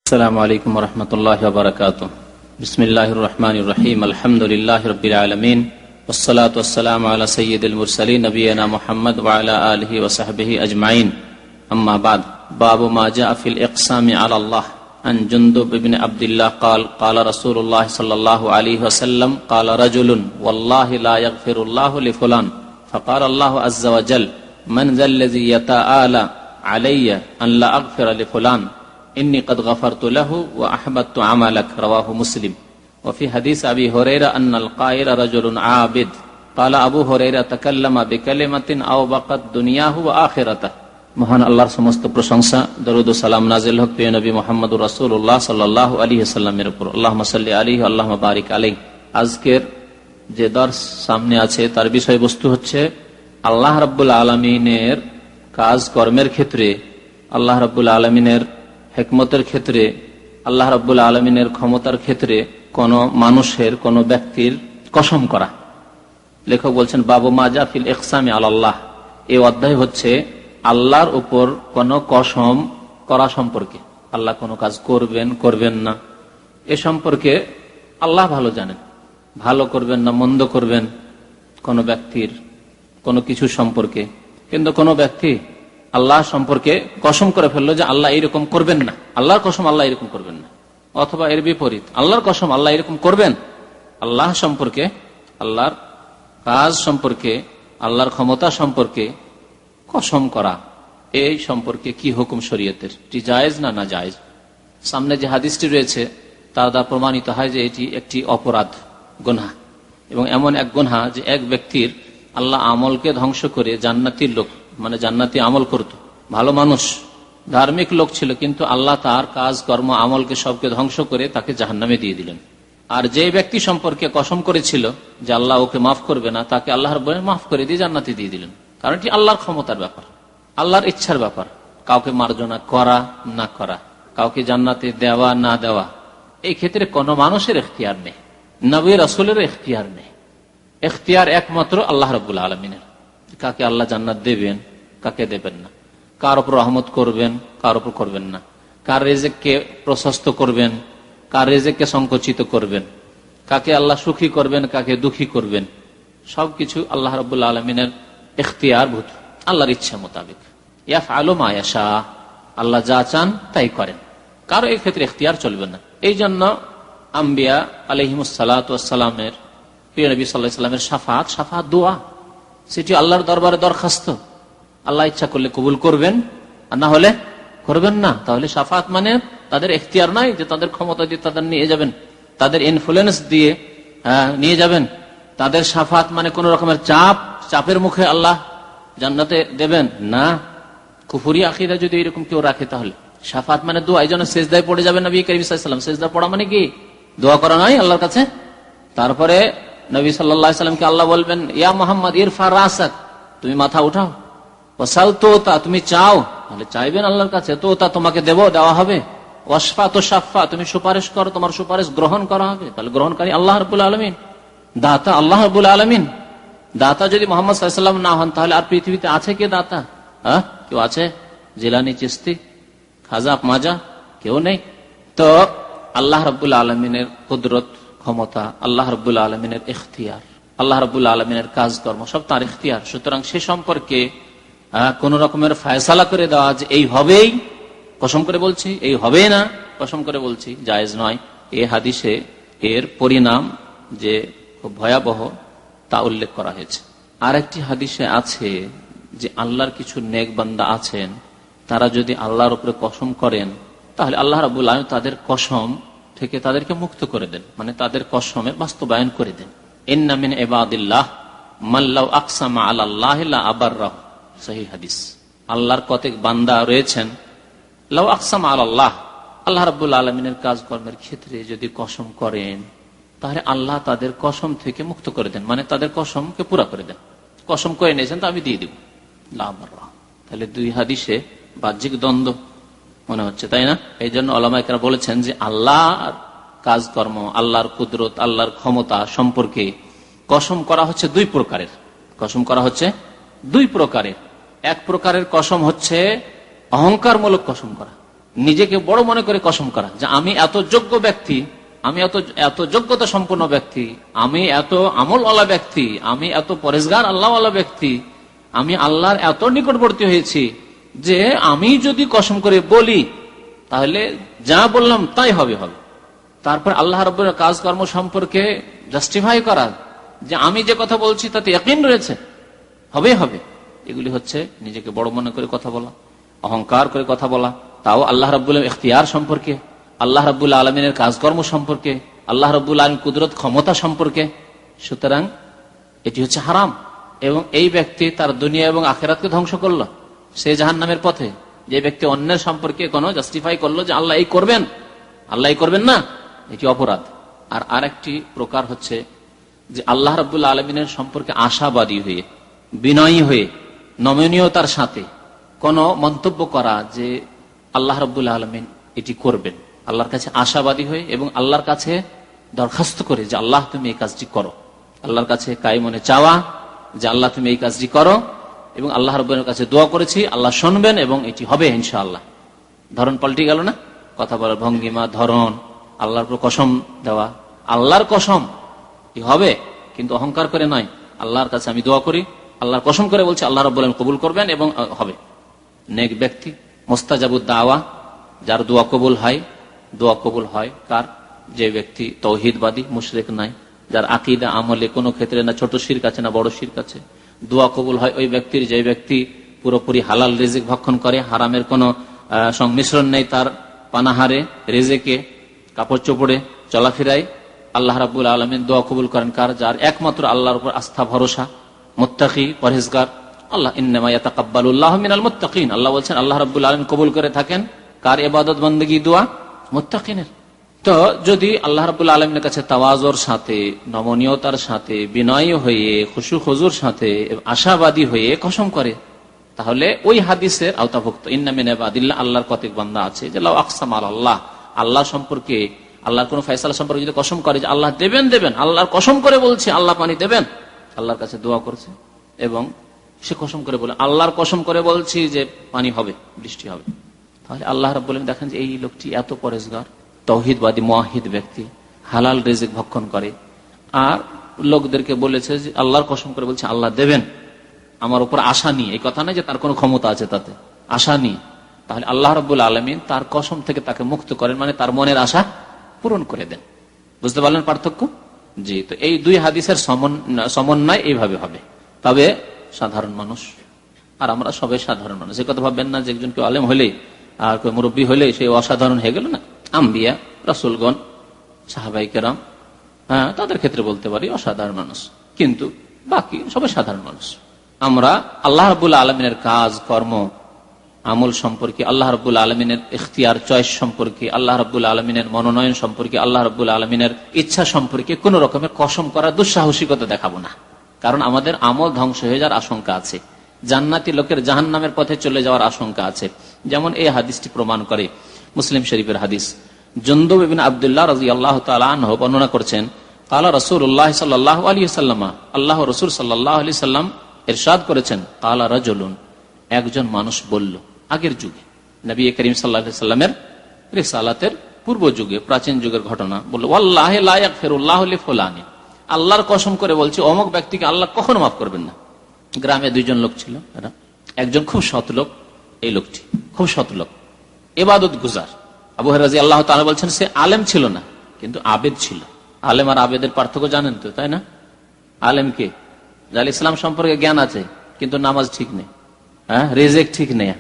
আসসালামু আলাইকুম ওয়া রাহমাতুল্লাহি ওয়া বারাকাতুহু। বিসমিল্লাহির রহমানির রহিম। আলহামদুলিল্লাহি রাব্বিল আলামিন ওয়াস সালাতু ওয়াস সালামু আলা সাইয়্যিদিল মুরসালিন নবিয়িনা মুহাম্মদ ওয়া আলা আলিহি ওয়া সাহবিহি আজমাইন। আম্মা বাদ। বাবু মা জাআ ফিল ইকসামি আলা আল্লাহ। আন জুনদুব ইবনে আব্দুল্লাহ قال قال رسول الله صلى الله عليه وسلم قال رجل والله لا يغفر الله لفلان فقال الله عز وجل من ذا الذي يتآلى علي أن لا أغفر لفلان إني قد غفرت له وأحببت عملك رواه مسلم। وفي حديث أبي هريرة أن القائل رجل عابد قال أبو هريرة تكلم بكلمة أوبقت دنياه وآخرته। মহান আল্লাহর সমস্ত প্রশংসা, দরুদ ও সালাম নাজিল হোক প্রিয় নবী মুহাম্মদুর রাসূলুল্লাহ সাল্লাল্লাহু আলাইহি ওয়াসাল্লামের উপর। আল্লাহুম্মা সাল্লি আলাইহি আল্লাহুম্মা বারিক আলাইহি। আজকের যে দর্স সামনে আছে তার বিষয়বস্তু হচ্ছে আল্লাহ রাব্বুল আলামিনের কাজ কর্মের ক্ষেত্রে, আল্লাহ রাব্বুল আলামিনের হিকমতের ক্ষেত্রে, আল্লাহ রাব্বুল আলামিনের ক্ষমতার ক্ষেত্রে কোন মানুষের, কোন ব্যক্তির কসম করা। লেখক বলছেন বাবু মা জা ফিল ইকসামি আলাল্লাহ। এই অধ্যায় হচ্ছে আল্লাহর উপর কোন কসম করা সম্পর্কে। আল্লাহ কোন কাজ করবেন করবেন না এ সম্পর্কে আল্লাহ ভালো জানেন। ভালো করবেন না মন্দ করবেন কোন ব্যক্তির কোনো কিছু সম্পর্কে, কিন্তু কোন ব্যক্তি আল্লাহ সম্পর্কে কসম করে ফেললো যে আল্লাহ এইরকম করবেন না, আল্লাহর কসম আল্লাহ এরকম করবেন না, অথবা এর বিপরীত আল্লাহর কসম আল্লাহ এরকম করবেন। আল্লাহ সম্পর্কে, আল্লাহর কাজ সম্পর্কে, আল্লাহর ক্ষমতা সম্পর্কে কসম করা, এই সম্পর্কে কি হুকুম শরীয়তের? এটি জায়েজ না না জায়েজ? সামনে যে হাদিসটি রয়েছে তার দ্বারা প্রমাণিত হয় যে এটি একটি অপরাধ, গুনাহ, এবং এমন এক গুনাহ যে এক ব্যক্তির আল্লাহ আমলকে ধ্বংস করে জান্নাতির লোক, মানে জান্নাতি আমল করত, ভালো মানুষ, ধার্মিক লোক ছিল, কিন্তু আল্লাহ তার কাজ কর্ম আমলকে সবকে ধ্বংস করে তাকে জাহান্নামে দিয়ে দিলেন। আর যে ব্যক্তি সম্পর্কে কসম করেছিল যে আল্লাহ ওকে মাফ করবে না, তাকে আল্লাহর বলে মাফ করে দিয়ে জান্নাতি দিয়ে দিলেন। কারণ এটি আল্লাহর ক্ষমতার ব্যাপার, আল্লাহর ইচ্ছার ব্যাপার। কাউকে মার্জনা করা না করা, কাউকে জান্নাতে দেওয়া না দেওয়া, এই ক্ষেত্রে কোনো মানুষের এখতিয়ার নেই, নবী রাসূলের এখতিয়ার নেই। এখতিয়ার একমাত্র আল্লাহ রাব্বুল আলামিনের। কাকে আল্লাহ জান্নাত দেবেন, কাকে দেবেন না, কার উপর রহমত করবেন, কার উপর করবেন না, কার রিজিককে প্রশস্ত করবেন, কার রিজিককে সংকুচিত করবেন, কাকে আল্লাহ সুখী করবেন, কাকে দুঃখী করবেন, সবকিছু আল্লাহ রাব্বুল আলামিনের এখতিয়ারভূত, আল্লাহর ইচ্ছা মোতাবেক। ইয়াফআলু মা ইয়াশা, আল্লাহ যা চান তাই করেন, কারো এই ক্ষেত্রে এখতিয়ার চলবে না। এই জন্য আম্বিয়া আলাইহিমুস সালাতু ওয়াস সালামের, প্রিয় নবী সাল্লাল্লাহু আলাইহি ওয়াসাল্লামের শাফাআত দোয়া, সেটি আল্লাহর দরবারে দরখাস্ত। আল্লাহ ইচ্ছা করলে কবুল করবেন, আর না হলে করবেন না। তাহলে শাফাআত মানে তাদের এখতিয়ার নাই যে তাদের ক্ষমতা দিয়ে তাদের নিয়ে যাবেন, তাদের ইনফ্লুয়েন্স দিয়ে নিয়ে যাবেন। তাদের শাফাআত মানে কোন রকমের চাপের মুখে আল্লাহ জান্নাতে দেবেন না। কুফরি আকীদা যদি এরকম কেউ রাখে তাহলে শাফাআত মানে দোয়া। এই জন্য সিজদায় পড়ে যাবেন নবী করিম সাল্লাল্লাহু আলাইহি ওয়াসাল্লাম। সিজদা পড়া মানে কি? দোয়া করা নয় আল্লাহর কাছে। তারপরে নবী সাল্লাল্লাহু আলাইহি ওয়াসাল্লামকে আল্লাহ বলবেন, ইয়া মুহাম্মদ ইরফা রাসাক, তুমি মাথা উঠাও, ওয়াসাল তোতা, তুমি চাও, তাহলে চাইবেন আল্লাহর কাছে, তোতা তোমাকে দেওয়া হবে, ওয়াসফা তো শাফা, তুমি সুপারিশ করো, তোমার সুপারিশ গ্রহণ করা হবে, তাহলে গ্রহণকারী আল্লাহ রাব্বুল আলামিন, দাতা আল্লাহ রাব্বুল আলামিন। দাতা যদি মুহাম্মদ সাল্লাল্লাহু আলাইহি ওয়াসাল্লাম না হন, তাহলে আর পৃথিবীতে আছে কে দাতা? কেউ আছে? জিলানী, চিশতি, খাজা, মাজা, কেউ নেই। তো আল্লাহ রাব্বুল আলামিনের কুদরত, ক্ষমতা, আল্লাহ রাব্বুল আলামিনের ইখতিয়ার, আল্লাহ রাব্বুল আলামিনের কাজকর্ম সব তার ইখতিয়ার। সুতরাং সে সম্পর্কে কোন রকমের ফয়সালা করে দেওয়া যে এই হবেই, কসম করে বলছি, এই হবে না কসম করে বলছি, জায়েজ নয়। এই হাদিসে এর পরিণাম যে খুব ভয়াবহ তা উল্লেখ করা হয়েছে। আর একটি হাদিসে আছে যে আল্লাহর কিছু নেক বান্দা আছেন, তারা যদি আল্লাহর উপরে কসম করেন, তাহলে আল্লাহ রাব্বুল আলামিন তাদের কসম থেকে তাদেরকে মুক্ত করে দেন, মানে তাদের কসমের বাস্তবায়ন করে দেন। ইন্না মিন ইবাদিল্লাহ মান লাউ আকসামা আলাল্লাহি লা আবাররাহু, সহিহ হাদিস। আল্লাহর কতক বান্দা রয়েছেন, লাউ আকসামা আলাল্লাহ, আল্লাহ রাব্বুল আলামিনের কাজকর্মের ক্ষেত্রে যদি কসম করেন, তাহলে আল্লাহ তাদের কসম থেকে মুক্ত করে দেন, মানে তাদের কসমকে পুরা করে দেন। কসম করে নিয়েছেন তো আমি দিয়ে দিব, লা আবাররাহু। তাহলে দুই হাদিসে বাহ্যিক দ্বন্দ্ব মনে হচ্ছে, তাই না? এই জন্য উলামায়ে কেরাম বলেছেন যে আল্লাহর কাজকর্ম, আল্লাহর কুদরত, আল্লাহর ক্ষমতা সম্পর্কে কসম করা হচ্ছে দুই প্রকারের। কসম করা হচ্ছে দুই প্রকারের। এক প্রকারের কসম হচ্ছে অহংকারমূলক কসম করা, নিজেকে বড় মনে করে কসম করা যে আমি এত যোগ্য ব্যক্তি, আমি এত যোগ্যতা সম্পন্ন ব্যক্তি, আমি এত আমলওয়ালা ব্যক্তি, আমি এত পরেজগার আল্লাহওয়ালা ব্যক্তি, আমি আল্লাহর এত নিকটবর্তী হয়েছি যে আমি যদি কসম করে বলি তাহলে যা বললাম তাই হবে। তারপর আল্লাহ রাব্বুল কাজকর্ম সম্পর্কে জাস্টিফাই করা যে আমি যে কথা বলছি তাতে ইয়াকিন রয়েছে, হবে। এগুলি হচ্ছে নিজেকে বড় মনে করে কথা বলা, অহংকার করে কথা বলা, তাও আল্লাহ রাব্বুল ইখতিয়ার সম্পর্কে, আল্লাহ রাব্বুল আলমিনের কাজকর্ম সম্পর্কে, আল্লাহ রাব্বুল আলমিন কুদরত ক্ষমতা সম্পর্কে। সুতরাং এটি হচ্ছে হারাম, এবং এই ব্যক্তি তার দুনিয়া এবং আখিরাতকে ধ্বংস করলো, সে জাহান্নামের পথে। যে ব্যক্তি অন্যের সম্পর্কে কোনো জাস্টিফাই করলো যে আল্লাহ এই করবেন, আল্লাহ এই করবেন না, এটি অপরাধ। আর আরেকটি প্রকার হচ্ছে যে আল্লাহ রাব্বুল আলমিনের সম্পর্কে আশাবাদী হয়ে, বিনয়ী হয়ে, নমনীয়তার সাথে কোনো মন্তব্য করা যে আল্লাহ রাব্বুল আলমিন এটি করবেন, আল্লাহর কাছে আশাবাদী হয়ে এবং আল্লাহর কাছে দরখাস্ত করে যে আল্লাহ তুমি এই কাজটি করো, আল্লাহর কাছে কায়মনে চাওয়া যে আল্লাহ তুমি এই কাজটি করো, এবং আল্লাহ রাব্বুল কাছে দোয়া করেছি, আল্লাহ শুনবেন এবং এটি হবে ইনশাআল্লাহ। ধরন পাল্টে গেল না, কথা বলার ভঙ্গিমা, ধরন, আল্লাহর উপর কসম দেওয়া, আল্লাহর কসম হবে কিন্তু অহংকার করে নয়। আল্লাহর কাছে আমি দোয়া করি, আল্লাহর কসম করে বলছি, আল্লাহ রাব্বুল আলামিন কবুল করবেন এবং হবে। নেক ব্যক্তি, মুস্তাজাবুদ দাওয়া, যার দোয়া কবুল হয়। দোয়া কবুল হয় কার? যে ব্যক্তি তৌহিদবাদী, মুশরিক নাই, যার আকীদা আমলে কোনো ক্ষেত্রে না ছোট শিরক আছে না বড় শিরক আছে। দোয়া কবুল হয় ওই ব্যক্তির যে ব্যক্তি পুরোপুরি হালাল রিজিক ভক্ষণ করে, হারামের কোনো সংমিশ্রণ নেই তার পানাহারে, রিজিকে, কাপড় চোপড়ে, চলাফেরায়। আল্লাহ রাব্বুল আলামিন দোয়া কবুল করেন কার? যার একমাত্র আল্লাহর উপর আস্থা ভরসা, মুত্তাকি, পরহেজগার। আল্লাহ ইন্নামা ইয়াতাকাব্বালুল্লাহু মিনাল মুত্তাকিন, আল্লাহ বলছেন আল্লাহ রাব্বুল আলামিন কবুল করে থাকেন কার ইবাদত বন্দেগী, দোয়া? মুত্তাকিনের। তো যদি আল্লাহ রাব্বুল আলামিনের কাছে তাওয়াজুর সাথে, নমনীয়তার সাথে, বিনয়ী হয়ে, খুশু খুজুর সাথে, আশাবাদী হয়ে কসম করে, তাহলে ওই হাদিসের আওতাভুক্ত। ইন্না মিন ইবাদিল্লাহ, আল্লাহর কতক বান্দা আছে যে লাউ আকসাম আলাল্লাহ, আল্লাহ সম্পর্কে, আল্লাহর কোন ফয়সালা সম্পর্কে যদি কসম করে যে আল্লাহ দেবেন, আল্লাহর কসম করে বলছে আল্লাহ পানি দেবেন, আল্লাহর কাছে দোয়া করছে এবং সে কসম করে বলে আল্লাহর কসম করে বলছি যে পানি হবে, বৃষ্টি হবে, তাহলে আল্লাহ রাব্বুল আলামিন দেখেন যে এই লোকটি এত পরেজগার, তাওহীদবাদী, মুওয়াহিদ ব্যক্তি, হালাল রিজিক ভক্ষণ করে, আর লোকদেরকে বলেছে যে আল্লাহর কসম করে বলছে আল্লাহ দেবেন, আমার উপর আশা নিয়ে। এই কথা নয় যে তার কোনো ক্ষমতা আছে তাতে, আশা নিয়ে। তাহলে আল্লাহ রাব্বুল আলামিন তার কসম থেকে তাকে মুক্ত করেন, মানে তার মনের আশা পূরণ করে দেন। বুঝতে পারলেন পার্থক্য? জি। তো এই দুই হাদিসের সমন্বয় এইভাবে হবে। তবে সাধারণ মানুষ, আর আমরা সবাই সাধারণ মানুষ, এই কথা ভাববেন না যে একজন কেউ আলেম হলে আর কেউ মুরব্বী হলে সে অসাধারণ হয়ে গেল না। আম্বিয়া, রাসূলগণ, সাহাবায়ে কেরাম, হ্যাঁ, তাদের ক্ষেত্রে বলতে পারি অসাধারণ মানুষ, কিন্তু বাকি সবাই সাধারণ মানুষ। আমরা আল্লাহ রাব্বুল আলামিনের কাজ কর্ম আমল সম্পর্কে, আল্লাহ রাব্বুল আলামিনের ইখতিয়ার চয়েস সম্পর্কে, আল্লাহ রাব্বুল আলামিনের মনোনয়ন সম্পর্কে, আল্লাহ রাব্বুল আলামিনের ইচ্ছা সম্পর্কে কোন রকমের কসম করার দুঃসাহসিকতা দেখাবো না। কারণ আমাদের আমল ধ্বংস হয়ে যাওয়ার আশঙ্কা আছে, জান্নাতি লোকের জাহান্নামের পথে চলে যাওয়ার আশঙ্কা আছে। যেমন এই হাদিসটি প্রমাণ করে, মুসলিম শরীফের হাদিস। জুনদুব ইবনে আব্দুল্লাহ রাদিয়াল্লাহু তাআলা আনহু বর্ণনা করছেন, ক্বালা রাসূলুল্লাহ সাল্লাল্লাহু আলাইহি ওয়াসাল্লাম, আল্লাহর রাসূল সাল্লাল্লাহু আলাইহি সাল্লাম ইরশাদ করেছেন, ক্বালা রাজুলুন, একজন মানুষ বলল, আগের যুগে নবী করিম সাল্লাল্লাহু আলাইহি সাল্লামের রিসালাতের পূর্ব যুগে, প্রাচীন যুগের ঘটনা, বলল, ওয়াল্লাহি লা ইয়াগফিরুল্লাহু লিফুলানি, আল্লাহর কসম করে বলছি অমুক ব্যক্তিকে আল্লাহ কখনো মাফ করবেন না। গ্রামে দুইজন লোক ছিল, একজন খুব সৎ লোক, এই লোকটি খুব সৎ লোক, ইবাদত গুজার। আবু হুরায়রা রাদিয়াল্লাহু তাআলা বলছেন সে আলেম ছিল না কিন্তু আবেদ ছিল। আলেম আর আবেদের পার্থক্য জানেন তো, তাই না? আলেম কে? যার ইসলাম সম্পর্কে জ্ঞান আছে কিন্তু নামাজ ঠিক নেই, হ্যাঁ, রিজিক ঠিক নেই।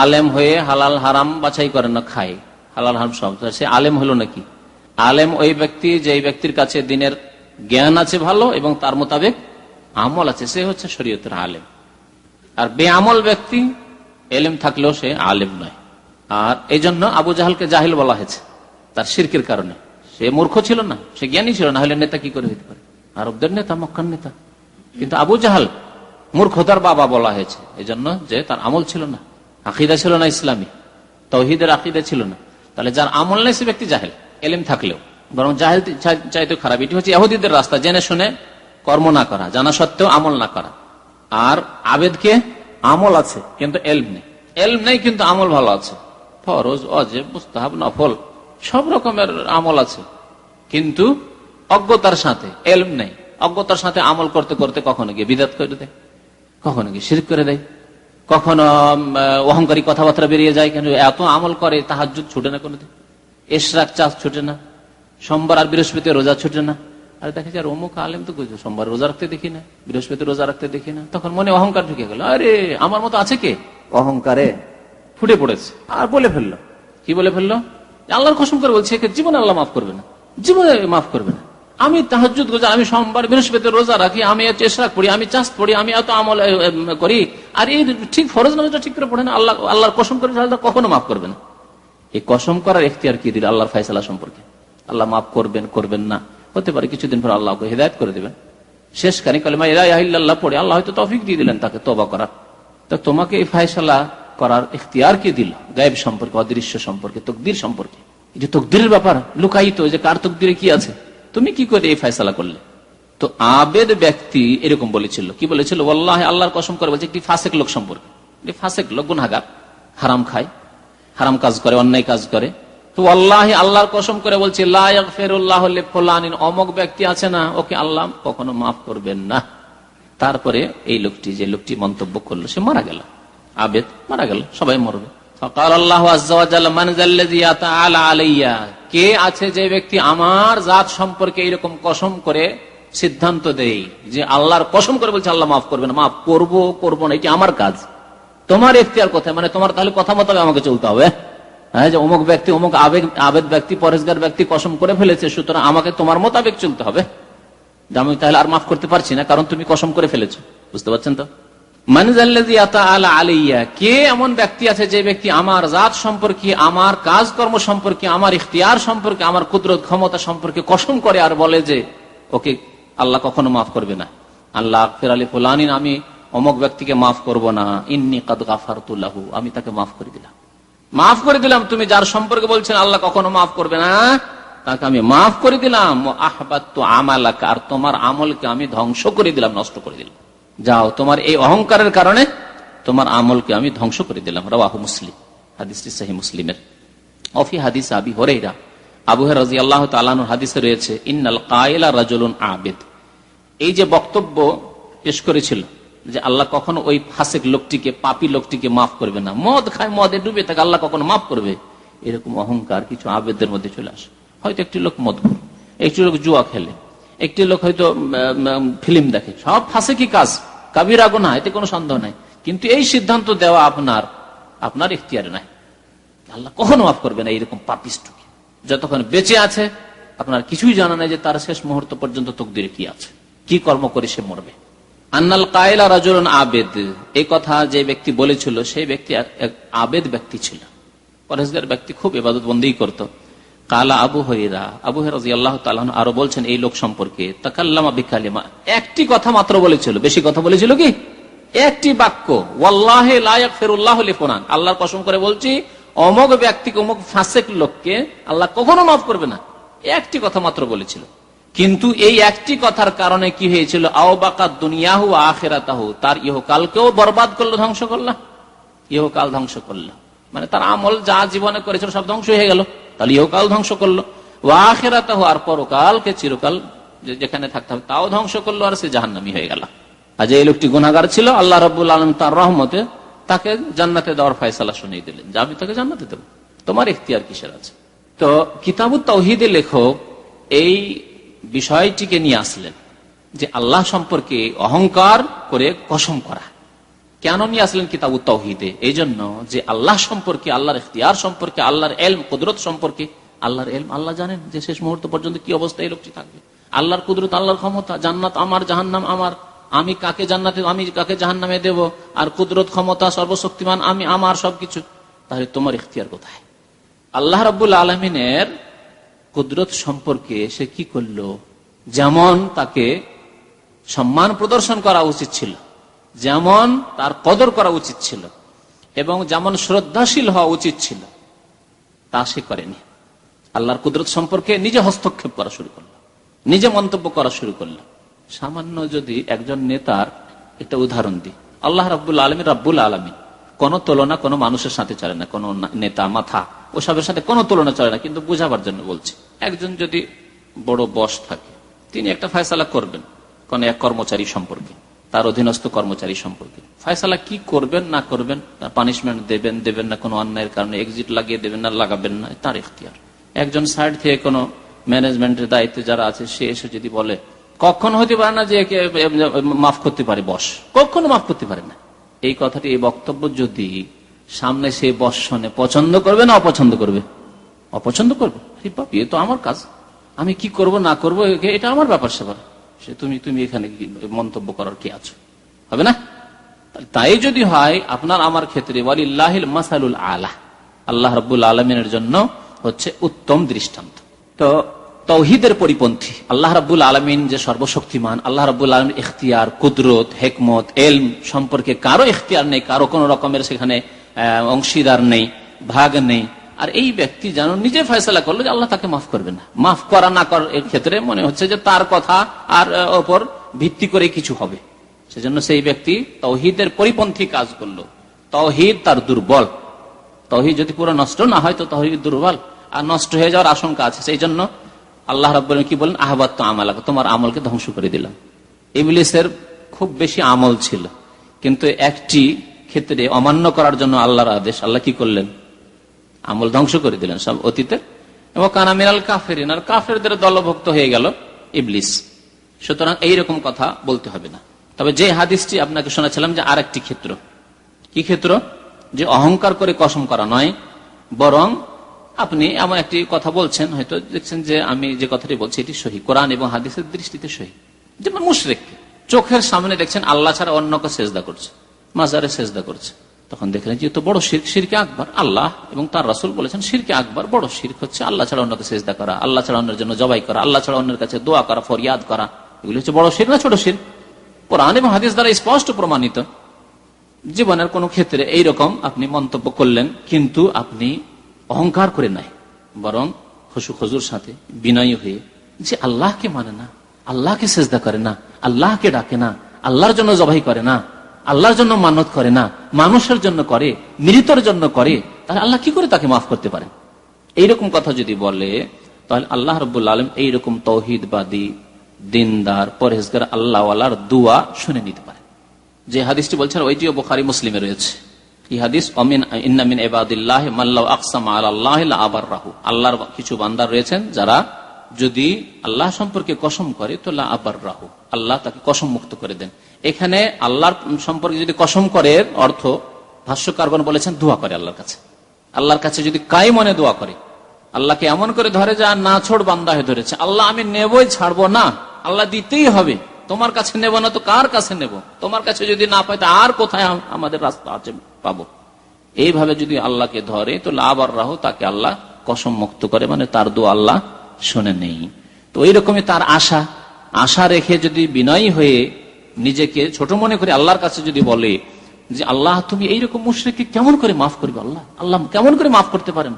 আলেম হয়ে হালাল হারাম বাছাই করে না, খায় হালাল হারাম সব, সে আলেম হলো নাকি? আলেম ওই ব্যক্তি যে ব্যক্তির কাছে দিনের জ্ঞান আছে ভালো এবং তার মোতাবেক আমল আছে, সে হচ্ছে শরীয়তের আলেম। আর বেআমল ব্যক্তি এলেম থাকলেও সে আলেম নয়। আর এই জন্য আবু জাহালকে জাহিল বলা হয়েছে তার শিরকের কারণে। সে মূর্খ ছিল না, সে জ্ঞানী ছিল না, হলে নেতা কি করে হইতে পারে? আরবদের নেতা, মক্কার নেতা। কিন্তু আবু জাহাল মূর্খতার বাবা বলা হয়েছে এই জন্য যে তার আমল ছিল না, আকীদা ছিল না ইসলামী, তাওহীদের আকীদা ছিল না। তাহলে যার আমল নেই সে ব্যক্তি জাহেল, এলেম থাকলেও। বরং জাহেল চাইতে খারাপ। এটি হচ্ছে ইহুদিদের রাস্তা, জেনে শুনে কর্ম না করা, জানা সত্ত্বেও আমল না করা। আর আবেদকে আমল আছে কিন্তু এলম নেই, এলম নেই কিন্তু আমল ভালো আছে, ফরজ, ওয়াজিব, মুস্তাহাব, নফল সব রকমের আমল আছে, কিন্তু অজ্ঞতার সাথে, এলম নেই, অজ্ঞতার সাথে আমল করতে করতে কখনো গিয়ে বিদআত করে দেয়, কখনো গিয়ে শিরক করে দেয়, কখনো অহংকারী কথাবার্তা বেরিয়ে যায়। কেন এত আমল করে, তাহাজ্জুদ ছুটে না কোনোদিন, ইশরাক চাঁদ ছুটে না, সোমবার আর বৃহস্পতি রোজা ছুটে না। আর দেখা যায় অমুক আলেম তো সোমবার রোজা রাখতে দেখি না, বৃহস্পতি রোজা রাখতে দেখি না। তখন মনে অহংকার ঢুকে গেল, আরে আমার মতো আছে কে, অহংকারে ফুটে পড়েছে আর বলে ফেললো। কি বলে ফেললো? আল্লাহর কসম করে বলছে, জীবনে আল্লাহ মাফ করবে না, জীবনে মাফ করবে না। আমি তাহাজ্জুদ গোজা, আমি সোমবার বৃহস্পতি রোজা রাখি, আমি ইশরাক পড়ি, আমি চাঁদ পড়ি, আমি এত আমল করি, আর এই ঠিক ফরজ নামাজটা ঠিক করে পড়ে না, আল্লাহর কসম করে কখনো মাফ করবে না। এই কসম করার ইখতিয়ার কি দিল আল্লাহর ফয়সালা সম্পর্কে? আল্লাহ মাফ করবেন করবেন না, হতে পারে কিছুদিন পর আল্লাহকে হিদায়াত করে দেবেন। শেষ কানে কালেমা লা ইলাহা ইল্লাল্লাহ পড়ে আল্লাহ হয়তো তৌফিক দিয়ে দিলেন তাকে তওবা করার। তো তোমাকে এই ফয়সালা করার ইখতিয়ার কি দিল? গায়েব সম্পর্কে, অদৃশ্য সম্পর্কে, তকদির সম্পর্কে। এই যে তকদিরের ব্যাপার লুকায়িত, যে কার তকদিরে কি আছে, তুমি কি করে এই ফয়সালা করলে? তো আবেদ ব্যক্তি এরকম বলেছিল। কি বলেছিল? ওয়াল্লাহি, আল্লাহর কসম করে বলছে, একটি ফাসেক লোক সম্পর্কে। ফাসেক লোক, গুনাহগার, হারাম খায়, হারাম কাজ করে, অন্যায় কাজ করে। তো আল্লাহি, আল্লাহর কসম করে বলছে, লা ইয়াগফিরুল্লাহু লিফুলানিন, অমুক ব্যক্তি আছে না, ওকে আল্লাহ কখনো মাফ করবেন না। তারপরে এই লোকটি, যে লোকটি মন্তব্য করলো, সে মারা গেল, আবেদ মারা গেল, সবাই মরবে। ফাকাল আল্লাহু আযজা ওয়া জাল্লা, মান যাল্লাযী ইয়াতাআলা আলাইয়া, কে আছে যে ব্যক্তি আমার জাত সম্পর্কে এরকম কসম করে সিদ্ধান্ত দেয়, যে আল্লাহর কসম করে বলছে আল্লাহ মাফ করবে না, মাফ করবো করবো না, এটি আমার কাজ, তোমার ইখতিয়ার কোথায়? মানে তোমার তাহলে কথা মতো আমাকে চলতে হবে। হ্যাঁ, যে অমুক ব্যক্তি, অমুক আবেদ ব্যক্তি, পরেশগার ব্যক্তি কসম করে ফেলেছে, সুতরাং আমাকে তোমার মোতাবেক চলতে হবে। আমি তাহলে আর মাফ করতে পারছি না, কারণ তুমি কসম করে ফেলেছো। বুঝতে পারছেন তো? মান যাল্লাযী ইয়াতাআলা আলাইয়া, কে এমন ব্যক্তি আছে যে ব্যক্তি আমার জাত সম্পর্কে, আমার কাজকর্ম সম্পর্কে, আমার ইখতিয়ার সম্পর্কে, আমার কুদরত ক্ষমতা সম্পর্কে কসম করে আর বলে যে ওকে আল্লাহ কখনো মাফ করবে না। আল্লাহ আগফির লিফুলানিন, আমি অমুক ব্যক্তিকে মাফ করব না, ইন্নী কাদ গাফারতু লাহু, আমি তাকে মাফ করে দিলাম, মাফ করে দিলাম। তুমি যার সম্পর্কে বলছেন আল্লাহ কখনো মাফ করবে না, তাকে আমি মাফ করে দিলাম। আহবাতু আমালাকা, আর তোমার আমলকে আমি ধ্বংস করে দিলাম, নষ্ট করে দিলাম। যাও, তোমার এই অহংকারের কারণে তোমার আমলকে আমি ধ্বংস করে দিলাম। রাওয়াহু মুসলিম, হাদিসটি সহিহ মুসলিমের। অফি হাদিস আবি হুরায়রা, আবু হুরায়রা রাদিয়াল্লাহু তাআলা আনহু হাদিসে রয়েছে, ইন্নাল কায়লা রাজুলুন আবিদ। এই যে বক্তব্য পেশ করেছিল যে আল্লাহ কখনো ওই ফাসেক লোকটিকে, পাপী লোকটিকে মাফ করবে না, মদ খায়, মদে ডুবে থাকে, আল্লাহ কখনো মাফ করবে, এরকম অহংকার কিছু আবেদদের মধ্যে চলে আসে। হয়তো একটি লোক মদখোর, একটি লোক জুয়া খেলে, একটি লোক হয়তো ফিল্ম দেখে, সব ফাসেকি কাজ, কাবিরা গুনাহ, এতে কোনো সন্দেহ নাই। কিন্তু এই সিদ্ধান্ত দেওয়া আপনার ইখতিয়ারে নাই, আল্লাহ কখনো মাফ করবে না এরকম পাপিষ্ঠকে। যতক্ষণ বেঁচে আছে আপনার কিছুই জানা নাই যে তার শেষ মুহূর্ত পর্যন্ত তকদিরে কি আছে, কি কর্ম করে সে মরবে। আন্নাল কায়লা রাজুলুন আবেদ, এই কথা যে ব্যক্তি বলেছিল সেই ব্যক্তি এক আবেদ ব্যক্তি ছিল, পরহেজগার ব্যক্তি, খুব ইবাদত বন্দেগী করত। কালা আবু হুরায়রা, আবু হুরায়রা রাদিয়াল্লাহু তাআলা আরো বলছেন এই লোক সম্পর্কে, তাকাল্লামা বিকালিমা, একটি কথা মাত্র বলেছিল, বেশি কথা বলেছিল কি? একটি বাক্য, ওয়াল্লাহি লা ইয়াগফিরুল্লাহু লিফুলান, আল্লাহর কসম করে বলছি অমুক ব্যক্তিকে, অমুক ফাসেক লোককে আল্লাহ কখনো মাফ করবে না, একটি কথা মাত্র বলেছিল। কিন্তু এই একটি কথার কারণে কি হয়েছিল? আওবাকাত দুনিয়াহু ওয়া আখিরাতাহু, তার ইহকালকেও বরবাদ করলো, ধ্বংস করলো, ইহকাল ধ্বংস করলো। মানে তার আমল যা জীবনে করেছিল সব ধ্বংস হয়ে গেল, তাহলে ইহকাল ধ্বংস করলো, ওয়া আখিরাতাহু, আর পরকালকে, চিরকাল যেখানে থাকতে হবে তাও ধ্বংস করলো, আর সে জাহান্নামী হয়ে গেল। আজ এই লোকটি গুনাহগার ছিল, আল্লাহ রাব্বুল আলামিন তার রহমতে তাকে জান্নাতে দেওয়ার ফয়সালা শুনিয়ে দিলেন যে আমি তাকে জান্নাতে দেব, তোমার ইখতিয়ার কিসের আছে? তো কিতাবুত তাওহীদের লেখক এই বিষয়টিকে নিয়ে আসলেন যে আল্লাহ সম্পর্কে অহংকার করে কসম করা। কেন নিয়ে আসলেন কিতাবুত তাওহীদে? এই জন্য যে আল্লাহ সম্পর্কে, আল্লাহর ইখতিয়ার সম্পর্কে, আল্লাহর ইলম, কুদরত সম্পর্কে, আল্লাহর ইলম, আল্লাহ জানেন যে শেষ মুহূর্ত পর্যন্ত কি অবস্থায় এই লোকটি থাকবে। আল্লাহর কুদরত, আল্লাহর ক্ষমতা, জান্নাত আমার, জাহান্নাম আমার, আমি কাকে জান্নাতে, আমি কাকে জাহান্নামে দেব, আর কুদরত, ক্ষমতা, সর্বশক্তিমান আমি, আমার সবকিছু। তাহলে তোমার ইখতিয়ার কোথায়? আল্লাহ রাব্বুল আলামিনের কুদরত সম্পর্কে সে কি করলো? যেমন তাকে সম্মান প্রদর্শন করা উচিত ছিল, যেমন তার কদর করা উচিত ছিল, এবং যেমন শ্রদ্ধাশীল হওয়া উচিত ছিল, তা সে করেনি। আল্লাহর কুদরত সম্পর্কে নিজে হস্তক্ষেপ করা শুরু করলো, নিজে মন্তব্য করা শুরু করলো। সামান্য যদি একজন নেতার একটা উদাহরণ দিই, আল্লাহ রাব্বুল আলামিন, রাব্বুল আলামিন কোনো তুলনা কোনো মানুষের সাথে চলে না, কোনো নেতা মাথা ওসবের সাথে কোনো তুলনা চলে না। কিন্তু বুঝাবার জন্য বলছি, একজন যদি বড় বস থাকে, তিনি একটা ফয়সালা করবেন কোন এক কর্মচারী সম্পর্কে, তার অধীনস্থ কর্মচারী সম্পর্কে। ফয়সালা কি করবেন না করবেন, তার পানিশমেন্ট দেবেন দেবেন না, কোনো অন্যায়ের কারণে এক্সিট লাগিয়ে দেবেন না লাগাবেন না, তার ইখতিয়ার। একজন সাইড থেকে কোনো ম্যানেজমেন্টের দায়িত্বে যারা আছে, সে এসে যদি বলে, কখনো হতে পারে না যে মাফ করতে পারে বস, কখনো মাফ করতে পারে না, এই কথাটি, এই বক্তব্য যদি সামনে সে বস শোনে, পছন্দ করবে না অপছন্দ করবে? অপছন্দ করবে। এ তো আমার কাজ, আমি কি করব না করব এটা আমার ব্যাপার স্যাপার, সে তুমি এখানে মন্তব্য করার কি আছো, হবে না? তাই যদি হয় আপনার আমার ক্ষেত্রে, ওয়ালিল্লাহিল মাসালুল আলা, আল্লাহ রাব্বুল আলামিনের জন্য হচ্ছে উত্তম দৃষ্টান্ত। তো তাওহীদের পরিপন্থী আল্লাহ রাব্বুল আলামিন যে সর্বশক্তিমান, আল্লাহ রাব্বুল আলামিন ইখতিয়ার, কুদরত, হিকমত, ইলম সম্পর্কে কারো ইখতিয়ার নেই, কারো কোন রকমের সেখানে অংশীদার নেই, ভাগ নেই। আর এই ব্যক্তি যেন নিজে ফয়সালা করলো যে আল্লাহ তাকে মাফ করবে না, মাফ করা না করার ক্ষেত্রে মনে হচ্ছে যে তার কথা আর ওপর ভিত্তি করে কিছু হবে, সেজন্য সেই ব্যক্তি তাওহীদের পরিপন্থী কাজ করলো। তাওহীদ তার দুর্বল, তাওহীদ যদি পুরো নষ্ট না হয় তো তাওহীদ দুর্বল, আর নষ্ট হয়ে যাওয়ার আশঙ্কা আছে। সেই জন্য আল্লাহ রাব্বুল আলামিন কি বলেন, আহবাত আমালাক, তোমার আমলকে ধ্বংস করে দিলাম। ইবলিসের খুব বেশি আমল ছিল, কিন্তু একটি ক্ষেত্রে অমান্য করার জন্য আল্লাহর আদেশ, আল্লাহ কি করলেন, আমল ধ্বংস করে দিলেন সব অতীতের। এবং কানা মিনাল কাফিরিন, আর কাফেরদের দলভুক্ত হয়ে গেল ইবলিস। সুতরাং এইরকম কথা বলতে হবে না। তবে যে হাদিসটি আপনাকে শোনাছিলাম, যে আরেকটি ক্ষেত্র, কি ক্ষেত্র, যে অহংকার করে কসম করা নয়, বরং আপনি এমন একটি কথা বলছেন, হয়তো দেখছেন যে আমি যে কথাটি বলছি এটি সহি, কোরআন এবং হাদিসের দৃষ্টিতে সহি। যেমন মুশরিক চোখের সামনে দেখছেন আল্লাহ ছাড়া অন্যকে সেজদা করছে, মাজারে সেজদা করছে, তখন দেখলেন যে তো বড় শিরক, শিরকে আকবার। আল্লাহ এবং তার রাসূল বলেছেন শিরকে আকবার, বড় শিরক হচ্ছে আল্লাহ ছাড়া অন্যকে সেজদা করা, আল্লাহ ছাড়া অন্যের জন্য জবাই করা, আল্লাহ ছাড়া অন্যের কাছে দোয়া করা, ফরিয়াদ করা, এগুলো হচ্ছে বড় শিরক না ছোট শিরক? কোরআন এবং হাদিস দ্বারা স্পষ্ট প্রমাণিত। জীবনের কোন ক্ষেত্রে এইরকম আপনি মন্তব্য করলেন, কিন্তু আপনি অহংকার করে নাই, বরং খুশু খুজুর সাথে বিনয়ী হয়ে, যে আল্লাহকে মানে না, আল্লাহকে সেজদা করে না, আল্লাহকে ডাকে না, আল্লাহর জন্য জবাই করে না, আল্লাহর জন্য মানত করে না, মানুষের জন্য করে, মৃতর জন্য করে, তাহলে আল্লাহ কি করে তাকে মাফ করতে পারেন? এইরকম কথা যদি বলে, তাহলে আল্লাহ রাব্বুল আলামিন এইরকম তাওহীদবাদী, দিনদার, পরহেজগার আল্লাহওয়ালার দোয়া শুনে নিতে পারে। যে হাদিসটি বলছেন ওইটিও বুখারী মুসলিমে রয়েছে। এই হাদিস, ইন্না মিন ইবাদিল্লাহি মান লাউ আকসামা আলাল্লাহি লা আবাররাহু, আল্লাহর কিছু বান্দা রয়েছেন যারা যদি আল্লাহ সম্পর্কে কসম করে তো লা আবাররাহু, আল্লাহ তাকে কসম মুক্ত করে দেন। এখানে আল্লাহর সম্পর্কে যদি কসম করে, অর্থ ভাষ্যকারগণ বলেছেন দোয়া করে আল্লাহর কাছে, আল্লাহর কাছে যদি কাই মনে দোয়া করে, আল্লাহকে এমন করে ধরে যা না ছোড় বান্দা হয়ে ধরেছে, আল্লাহ আমি নেবই, ছাড়বো না, আল্লাহ দিতেই হবে, তোমার কাছে নেব না তো কার কাছে নেব, তোমার কাছে যদি না পাই তো আর কোথায় আমাদের রাস্তা আছে পাবো, এইভাবে যদি আল্লাহকে ধরে তো লা আবাররাহু, তাকে আল্লাহ কসম মুক্ত করে, মানে তার দোয়া আল্লাহ শুনে নেই। তো এইরকমই তার আশা রেখে যদি বিনয়ী হয়ে নিজেকে ছোট মনে করে আল্লাহর কাছে যদি বলে যে আল্লাহ তুমি এইরকম মুশরিককে কেমন করে মাফ করবে, আল্লাহ কেমন করে মাফ করতে পারেন,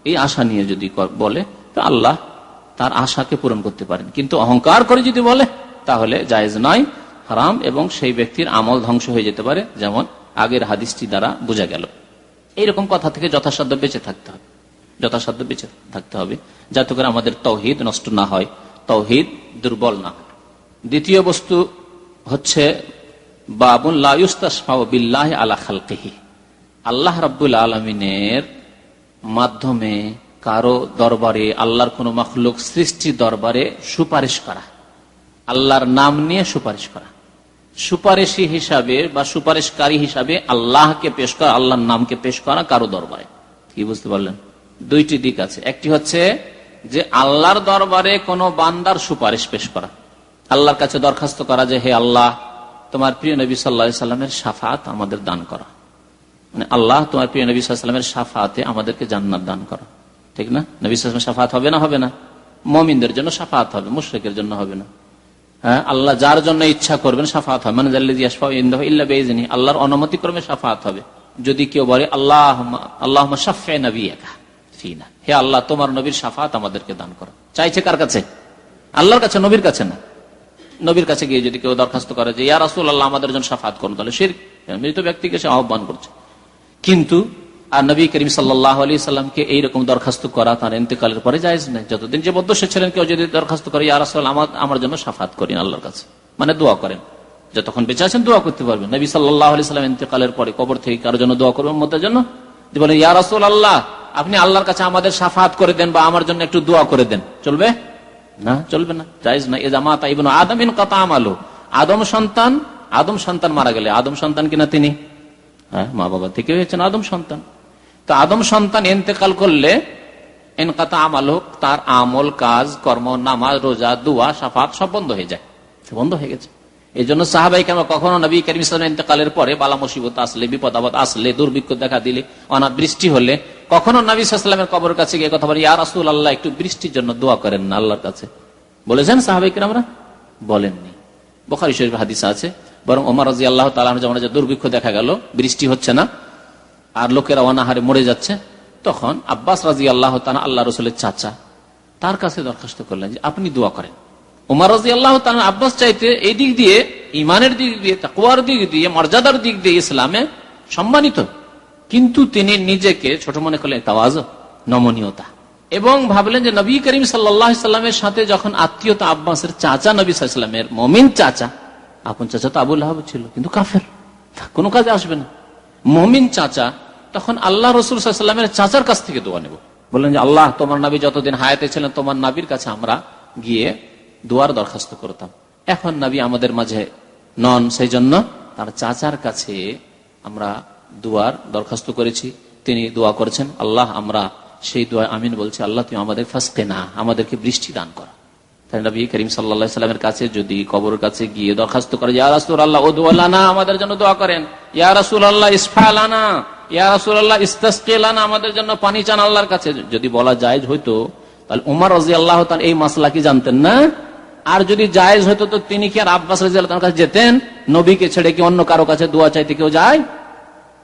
এই আশা নিয়ে যদি বলে তো আল্লাহ তার আশাকে পূরণ করতে পারেন। কিন্তু অহংকার করে যদি বলে তাহলে জায়েজ নয়, হারাম, এবং সেই ব্যক্তির আমল ধ্বংস হয়ে যেতে পারে, যেমন আগের হাদিসটি দ্বারা বোঝা গেল। এইরকম কথা থেকে যথাসাধ্য বেঁচে থাকতে হবে, যথাসাধ্য বেঁচে থাকতে হবে, যাতে করে আমাদের তাওহীদ নষ্ট না হয়, তাওহীদ দুর্বল না হয়। দ্বিতীয় বস্তু হচ্ছে বাবুন লা ইউস্তাশফাউ বিল্লাহি আলা খালকিহি, আল্লাহ রাব্বুল আলামিনের মাধ্যমে কারো দরবারে, আল্লাহর কোন মাখলুক সৃষ্টি দরবারে সুপারিশ করা, আল্লাহর নাম নিয়ে সুপারিশ করা, সুপারিশী হিসাবে বা সুপারিশকারী হিসাবে আল্লাহকে পেশ করা, আল্লাহর নামকে পেশ করা কারো দরবারে। কি বুঝতে পারলেন? দুইটি দিক আছে। একটি হচ্ছে যে আল্লাহর দরবারে কোনো বান্দার সুপারিশ পেশ করা, আল্লাহর কাছে দরখাস্ত করা যে হে আল্লাহ, তোমার প্রিয় নবী সাল্লাল্লাহু আলাইহি সাল্লামের শাফাত আমাদের দান করা, মানে আল্লাহ তোমার প্রিয় নবী সাল্লাল্লাহু আলাইহি সাল্লামের শাফাতে আমাদেরকে জান্নাত দান করা, ঠিক না? নবী সাল্লাল্লাহু আলাইহি ওয়াসাল্লাম শাফাত হবে না? হবে না। মুমিনদের জন্য শাফাত হবে, মুশরিকের জন্য হবে না। হ্যাঁ, আল্লাহ যার জন্য ইচ্ছা করবেন শাফাত হবে, মানে যাল্লাযী ইয়াশফাউ ইনদাহু ইল্লা বিইজনিহি, আল্লাহর অনুমতি ক্রমে শাফাত হবে। যদি কেউ বলে আল্লাহুম্মা শাফি নবিয়াকা ফিনা, হে আল্লাহ তোমার নবীর শাফাত আমাদেরকে দান করো, চাইছে কার কাছে? আল্লাহর কাছে, নবীর কাছে না। নবীর কাছে গিয়ে যদি কেউ দরখাস্ত করে যে ইয়া রাসূলুল্লাহ আমাদের জন্য শাফাত করুন, তাহলে শিরক, মৃত ব্যক্তিকে সে আহ্বান করছে। কিন্তু আর নবী করিম সাল্লাল্লাহু আলাইহি সাল্লামকে এইরকম দরখাস্ত করা তার ইন্তেকালের পরে জায়েজ নেই। যতদিন জীবদ্দ সে ছিলেন কেউ যদি দরখাস্ত করে, ইয়া রাসূলুল্লাহ আমার জন্য শাফাত করেন আল্লাহর কাছে, মানে দোয়া করেন, যতক্ষণ বেঁচে আছেন দোয়া করতে পারবেন। নবী সাল্লাল্লাহু আলাইহি সাল্লাম ইন্তেকালের পরে কবর থেকে কারোর জন্য দোয়া করবেন উম্মতের জন্য, বলেন ইয়া রাসূলুল্লাহ আপনি আল্লাহর কাছে আমাদের শাফাত করে দেন বা আমার জন্য একটু দোয়া করে দেন, চলবে না? চলবে না, জায়েজ না। ইযা মাতা ইবনু আদম ইনকাতা আমালু, আদম সন্তান মারা গেলে, আদম সন্তান কিনা তিনি, হ্যাঁ মা বাবা থেকে হয়েছেন আদম সন্তান, তো আদম সন্তান ইন্তেকাল করলে ইনকাতা আমালু, তার আমল কাজ কর্ম নামাজ রোজা দোয়া শাফাত সব বন্ধ হয়ে যায়, বন্ধ হয়ে গেছে। এই জন্য সাহাবাই কেন কখনো নবী করিম সাল্লাল্লাহু আলাইহি ওয়াসাল্লাম ইন্তেকালের পরে বালা মুসিবত আসলে, বিপদ আপদ আসলে, দুর্ভিক্ষ দেখা দিলে, অনাবৃষ্টি হলে কখনো নবী সাল্লাল্লাহু আলাইহি ওয়াসাল্লামের কবরের কাছে গিয়ে কথা বলে, ইয়া রাসূলুল্লাহ একটু বৃষ্টির জন্য দোয়া করেন না আল্লাহর কাছে, বলেছেন সাহাবাই কেরামরা? বলেননি। বুখারী শরীফের হাদিস আছে, বরং ওমর রাদিয়াল্লাহু তাআলা আনহু যখন দুর্ভিক্ষ দেখা গেল, বৃষ্টি হচ্ছে না আর লোকেরা অনাহারে মরে যাচ্ছে, তখন আব্বাস রাদিয়াল্লাহু তাআলা আল্লাহ রাসূলের চাচা তার কাছে দরখাস্ত করলেন যে আপনি দোয়া করেন। ওমর রাদিয়াল্লাহু তাআলা আব্বাস চাইতে এই দিক দিয়ে, ইমানের দিক দিয়ে, তাকওয়ার দিক দিয়ে, মর্যাদার দিক দিয়ে ইসলামে সম্মানিত, কিন্তু তিনি নিজেকে ছোট মনে করলেন, তাওয়াজু, নমনীয়তা, এবং ভাবলেন যে নবী করিম সাল্লাল্লাহু আলাইহি সাল্লামের সাথে যখন আত্মীয়তা, আব্বাসের চাচা নবী সাল্লাল্লাহু আলাইহি সাল্লামের মুমিন চাচা, আপন চাচা তো আবু লাহাব ছিল কিন্তু কাফের, কোনো কাজে আসবে না, মুমিন চাচা, তখন আল্লাহ রাসূল সাল্লাল্লাহু আলাইহি সাল্লামের চাচার কাছ থেকে দোয়া নেব। বললেন যে আল্লাহ তোমার নবী যতদিন হায়াতে ছিলেন তোমার নবীর কাছে আমরা গিয়ে দোয়ার দরখাস্ত করতাম, এখন নবী আমাদের মাঝে নন, সেই জন্য তার চাচার কাছে আমরা দোয়ার দরখাস্ত করেছি, তিনি দোয়া করেছেন, আল্লাহ আমরা সেই দোয়া আমিন বলছি, আল্লাহ তুমি আমাদের ফাসকে না, আমাদেরকে বৃষ্টি দান করো। তাই নবী করিম সাল্লাল্লাহু আলাইহি সাল্লামের কাছে যদি কবরের কাছে গিয়ে দরখাস্ত করে, ইয়া রাসূলুল্লাহ উদু লানা, আমাদের জন্য দোয়া করেন, ইয়া রাসূলুল্লাহ ইসফা লানা, ইয়া রাসূলুল্লাহ ইস্তাসকি লানা, আমাদের জন্য পানি চান আল্লাহর কাছে, যদি বলা জায়েজ হইতো তাহলে উমর রাদিয়াল্লাহু তাআলা এই মাসলা কি জানতেন না? আর যদি জায়েজ হইতো তো তিনি কি আর আব্বাস রাদিয়াল্লাহু তাআলার কাছে যেতেন? নবীকে ছেড়ে কি অন্য কারো কাছে দোয়া চাইতে কেউ যায়?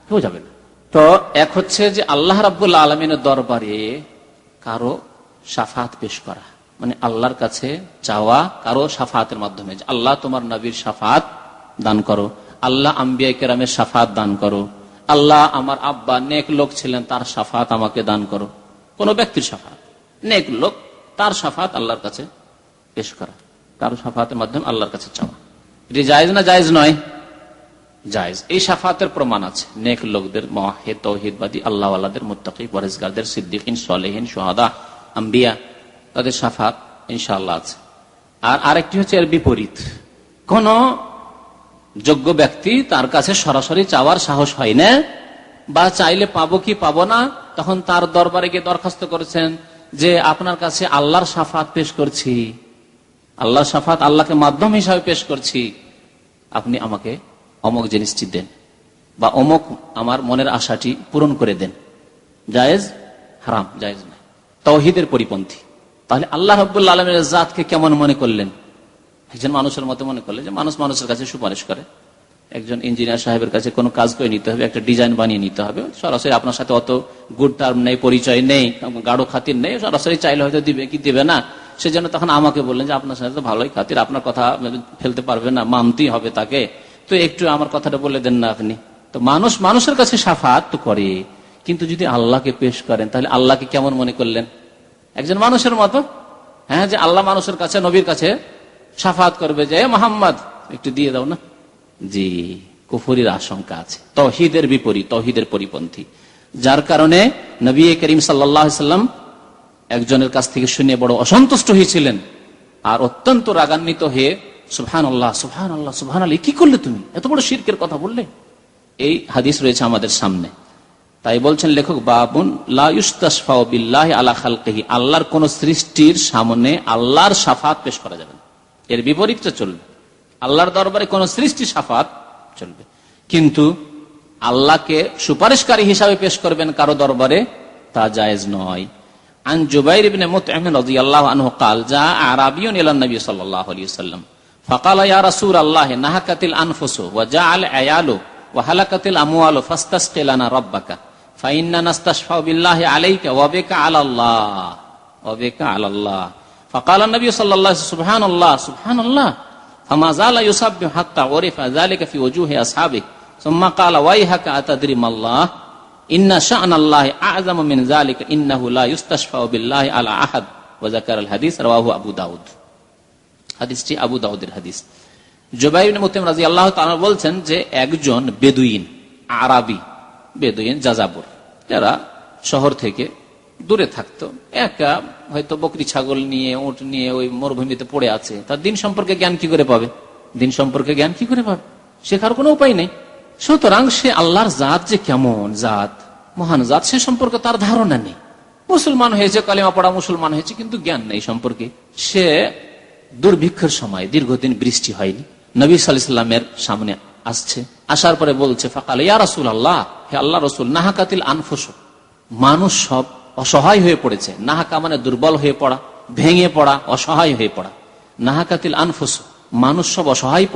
কেউ যাবে না। তো এক হচ্ছে যে আল্লাহ রাব্বুল আলামিনের দরবারে কারো শাফাত পেশ করা, মানে আল্লাহর কাছে চাওয়া কারো শাফাতের মাধ্যমে, আল্লাহ তোমার নবীর শাফাত দান করো, আল্লাহ আম্বিয়া কেরামের শাফাত দান করো, আল্লাহ আমার আব্বা নেক লোক ছিলেন তার শাফাত আমাকে দান করো, কোন ব্যক্তির শাফাত, নেক লোক তার শাফাত আল্লাহর কাছে পেশ করা, কারো শাফাতের মাধ্যমে আল্লাহর কাছে চাওয়া, এটি জায়েজ না জায়েজ নয়? জায়েজ। এই শাফাতের প্রমাণ আছে নেক লোকদের, মুওয়াহহিদ তাওহীদবাদী আল্লাহওয়ালাদের, মুত্তাকী পরহেজগারদের, সিদ্দিকিন সালেহিন শুহাদা আম্বিয়া, তাদের শাফাত ইনশাআল্লাহ আছে। আর আরেকটি হচ্ছে এর বিপরীত, কোন যোগ্য ব্যক্তি তার কাছে সরাসরি চাওয়ার সাহস হয় না, বা চাইলে পাবো কি পাবো না, তখন তার দরবারে গিয়ে দরখাস্ত করেছেন যে আপনার কাছে আল্লাহর শাফাত পেশ করছি, আল্লাহর শাফাত আল্লাহকে মাধ্যম হিসাবে পেশ করছি, আপনি আমাকে অমুক জিনিসটি দেন বা অমুক আমার মনের আশাটি পূরণ করে দেন, জায়েজ? হারাম, জায়েজ না, তাওহীদের পরিপন্থী। তাহলে আল্লাহ রাব্বুল আলামিনের জাতকে কেমন মনে করলেন? একজন মানুষের মতো মনে করলেন, যে মানুষের কাছে সুপারিশ করে, একজন ইঞ্জিনিয়ার সাহেবের কাছে কোনো কাজ করে নিতে হবে, একটা ডিজাইন বানিয়ে নিতে হবে, সরাসরি আপনার সাথে অত গুড টার্ম নেই, পরিচয় নেই, গাঢ় খাতির নেই, সরাসরি চাইলে হয়তো দিবে কি দিবে না, সেজন্য তখন আমাকে বললেন যে আপনার সাথে তো ভালোই খাতির, আপনার কথা ফেলতে পারবে না, মানতেই হবে তাকে, তো একটু আমার কথাটা বলে দেন না আপনি। তো মানুষের কাছে শাফাত তো করে, কিন্তু যদি আল্লাহকে পেশ করেন তাহলে আল্লাহকে কেমন মনে করলেন? একজন মানুষের মতো, হ্যাঁ, যে আল্লাহ মানুষের কাছে, নবীর কাছে শাফাত করবে যে মুহাম্মদ একটু দিয়ে দাও না, জি, কুফরির আশঙ্কা আছে, তাওহীদের বিপরীত, তাওহীদের পরিপন্থী, যার কারণে নবী করিম সাল্লাল্লাহু আলাইহি সাল্লাম একজনের কাছ থেকে শুনে বড় অসন্তুষ্ট হয়েছিলেন আর অত্যন্ত রাগান্বিত হয়ে সুবহানাল্লাহ সুবহানাল্লাহ সুবহানাল্লাহ, কি করলে তুমি, এত বড় শিরকের কথা বললে? এই হাদিস রয়েছে আমাদের সামনে। তাই বলছেন লেখক, বাবুন লা ইউস্তাশফাউ বিল্লাহি আলা খালকিহি, আল্লাহর কোন সৃষ্টির সামনে আল্লাহর শাফাত পেশ করা যাবে না, এর বিপরীতটা চলবে। আল্লাহর দরবারে কোন সৃষ্টি শাফাত চলবে, কিন্তু আল্লাহকে সুপারিশকারী হিসাবে পেশ করবেন কারো দরবারে, তা জায়েজ নয়। আন জুবাইর ইবনে মুতঈম রাদিয়াল্লাহু আনহু قال جاء اعرابي الى النبي صلى الله عليه وسلم فقال يا رسول الله نهكت الانفس وجاء العيال وهلكت الاموال فاستسق لنا ربك فإننا نستشفع بالله عليك وبك على الله وبك على الله فقال النبي صلى الله عليه وسلم سبحان الله سبحان الله فما زال يسبح حتى عرف ذلك في وجوه أصحابه ثم قال ويحك أتدري ما الله ইন্না শাআনাল্লাহি আ'যামু মিন যালিকা ইন্নাহু লা ইস্তাশফাউ বিল্লাহি আলা আহাদ ওয়া যাকারাল হাদিস রাওয়াহু আবু দাউদ। হাদিসটি আবু দাউদের হাদিস। জুবাইর ইবনে মুতঈম রাদিয়াল্লাহু তাআলা বলছেন যে একজন বেদুইন, আরাবি বেদুইন, যাযাবর, যারা শহর থেকে দূরে থাকতো, একা হয়তো বকরি ছাগল নিয়ে, উট নিয়ে ওই মরুভূমিতে পড়ে আছে, তার দিন সম্পর্কে জ্ঞান কি করে পাবে? দিন সম্পর্কে জ্ঞান কি করে পাবে? শেখার কোনো উপায় নেই। সুতরাং সে আল্লাহর জাত যে কেমন জাত, মহান জাত, সে সম্পর্কে তার ধারণা নেই। মুসলমান হয়েছে, কালিমা পড়া মুসলমান হয়েছে, কিন্তু জ্ঞান নেই সম্পর্কে। সে দুর্ভিক্ষের সময়, দীর্ঘদিন বৃষ্টি হয়নি, নবী সাল্লাল্লাহু আলাইহি ওয়াসাল্লামের সামনে আসছে। আসার পরে বলছে, ফাকাল ইয়া রাসূলুল্লাহ, হে আল্লাহ রাসূল, নাহাকাতিল আনফুস, মানুষ সব অসহায় হয়ে পড়েছে। নাহাকা মানে দুর্বল হয়ে পড়া, ভেঙে পড়া, অসহায় হয়ে পড়া। নাহাকাতিল আনফুস, মানুষ সব অসহায়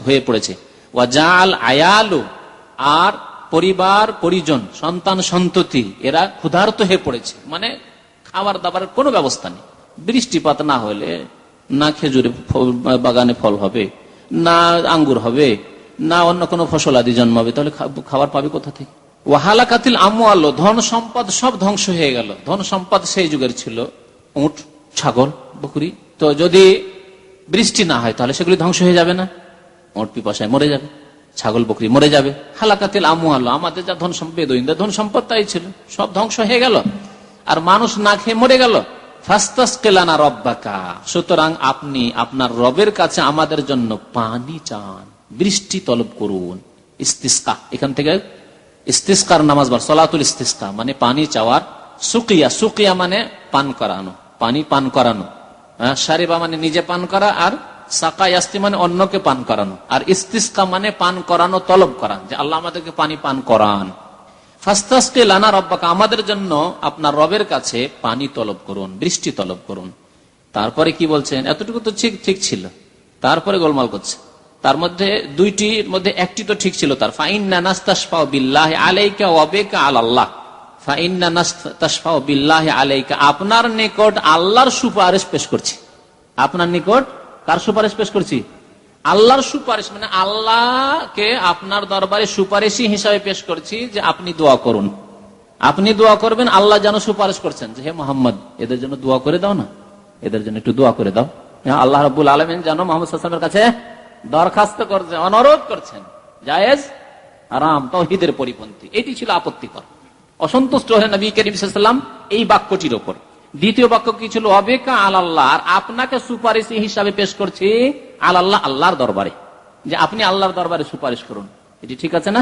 হয়ে পড়েছে। ওয়া জাআল আয়ালু, আর পরিবার পরিজন, সন্তান সন্ততি, এরা ক্ষুধার্ত হয়ে পড়েছে, মানে খাবার দাবারের কোনো ব্যবস্থা নেই। বৃষ্টিপাত না হলে না খেজুরে বাগানে ফল হবে, না আঙ্গুর হবে, না অন্য কোনো ফসল আদি জন্মাবে, তাহলে খাবার পাবে কোথা থেকে? ওয়াহালাকাতিল আমওয়াল, ধন সম্পদ সব ধ্বংস হয়ে গেল। ধন সম্পদ সেই যুগের ছিল উট, ছাগল, বকরি। তো যদি বৃষ্টি না হয় তাহলে সেগুলি ধ্বংস হয়ে যাবে না? উট পিপাসায় মরে যাবে, ছাগল বকরি মরে যাবে। হালাকাতিল আমওয়াল, আমাদের যা ধন সম্পদ, ধন সম্পদ তাই ছিল, সব ধ্বংস হয়ে গেল, আর মানুষ না খেয়ে মরে গেল। ফাস্তাসকিলানা রব্বাকা, সুতরাং আপনি আপনার রবের কাছে আমাদের জন্য পানি চান, বৃষ্টি তলব করুন। ইস্তিসকা, এখান থেকে ইস্তিসকার নামাজ বার, সলাতুল ইস্তিসকা মানে পানি চাওয়ার। সুকিয়া, সুকিয়া মানে পান করানো, পানি পান করানো। শারিবা মানে নিজে পান করা, আর সাকা ইয়াস্তি মানে অন্যকে পান করানো। আর ইস্তিসকা মানে পান করানো, তলব করা, যে আল্লাহ আমাদেরকে পানি পান করান। ফাস্তাসকি লানা রব্বাকা, আমাদের জন্য আপনার রবের কাছে পানি তলব করুন, বৃষ্টি তলব করুন। তারপরে কি বলছেন? এতটুকু তো ঠিক ছিল, তারপরে গোলমাল করছে। তার মধ্যে দুইটির মধ্যে একটি তো ঠিক ছিল তার। ফাইন্না নাস্তাশফাউ বিল্লাহি আলাইকা ওয়া বিকা আলাল্লাহ, ফাইন্না নাস্তাশফাউ বিল্লাহি আলাইকা, আপনার নিকট আল্লাহর সুপারিশ পেশ করছি। আপনার নিকট কার সুপারিশ পেশ করছি? আল্লাহর সুপারিশ, মানে আল্লাহকে আপনার দরবারে সুপারিশী হিসাবে পেশ করছি, যে আপনি দোয়া করুন, আপনি দোয়া করবেন। আল্লাহ যেন সুপারিশ করছেন যে হে মোহাম্মদ, এদের জন্য দোয়া করে দাও না, এদের জন্য একটু দোয়া করে দাও। আল্লাহ রাব্বুল আলামিন যেন মুহাম্মদ সাল্লাল্লাহু আলাইহি ওয়াসাল্লামের কাছে দরখাস্ত করছেন, অনুরোধ করছেন। জায়েজ, আরাম, তাওহীদের পরিপন্থী। এটি ছিল আপত্তিকর। অসন্তুষ্ট হলেন নবী করিম সাল্লাল্লাহু আলাইহি ওয়াসাল্লাম এই বাক্যটির উপর। দ্বিতীয় বাক্য কি ছিল? অবেকা আলাল্লাহ, আর আপনাকে সুপারিশী হিসাবে পেশ করছি আলাল্লাহ, আল্লাহর দরবারে, যে আপনি আল্লাহর দরবারে সুপারিশ করুন। এটি ঠিক আছে না?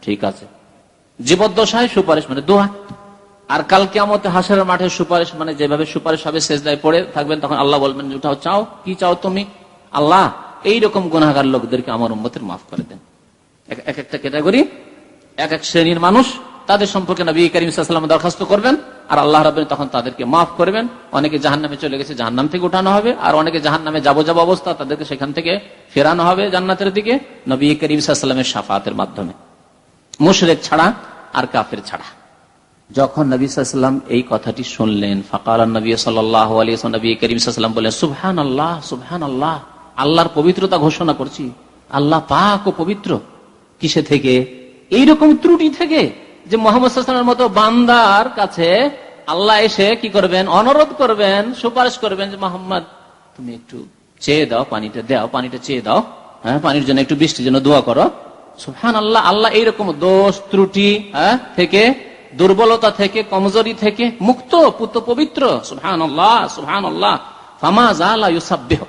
ঠিক আছে। জীবদ্দশায় সুপারিশ মানে দোয়া, আর কাল কিয়ামতে হাসরের মাঠে সুপারিশ মানে যেভাবে সুপারিশ হবে, সেজদায় পড়ে থাকবেন, তখন আল্লাহ বলবেন, উঠাও, চাও, কি চাও তুমি? আল্লাহ এইরকম গুনাহগার লোকদেরকে আমার উম্মতের মাফ করে দেন। এক একটা ক্যাটাগরি, এক এক শ্রেণীর মানুষ, তাদের সম্পর্কে নবী করিম সাল্লাল্লাহু আলাইহি ওয়াসাল্লাম দরখাস্ত করবেন, আর আল্লাহ রাব্বুল তখন তাদেরকে মাফ করবেন। অনেকে জাহান্নামে চলে গেছে, জাহান্নাম থেকে উঠানো হবে, আর অনেকে জাহান্নামে যাবো অবস্থা, তাদেরকে সেখান থেকে ফেরানো হবে জান্নাতের দিকে নবী করিম সাল্লাল্লাহু আলাইহি ওয়াসাল্লামের শাফাআতের মাধ্যমে, মুশরিক ছাড়া আর কাফের ছাড়া। যখন নবী সাল্লাল্লাহু আলাইহি ওয়াসাল্লাম এই কথাটি শুনলেন, ফাকালান নবী সাল্লাল্লাহু আলাইহি ওয়াসাল্লাম, নবী করিম সাল্লাল্লাহু আলাইহি ওয়াসাল্লাম বললেন, সুবহানাল্লাহ, সুবহানাল্লাহ, আল্লাহর পবিত্রতা ঘোষণা করছি, আল্লাহ পাক ও পবিত্র। কিসে থেকে? এইরকম ত্রুটি থেকে, যে মুহাম্মদ সাল্লাল্লাহু আলাইহি ওয়াসাল্লামের মতো বান্দার কাছে আল্লাহ এসে কি করবেন? অনুরোধ করবেন, সুপারিশ করবেন, যে মুহাম্মদ তুমি একটু চেয়ে দাও, পানিটা দাও, পানিটা চেয়ে দাও, হ্যাঁ, পানির জন্য, একটু বৃষ্টির জন্য দোয়া করো। সুবহানাল্লাহ, আল্লাহ এইরকম দোষ ত্রুটি থেকে, দুর্বলতা থেকে, কমজোরি থেকে মুক্ত, পুত পবিত্র। সুবহানাল্লাহ, সুবহানাল্লাহ। ফামা জালা ইউসাব্বিহু,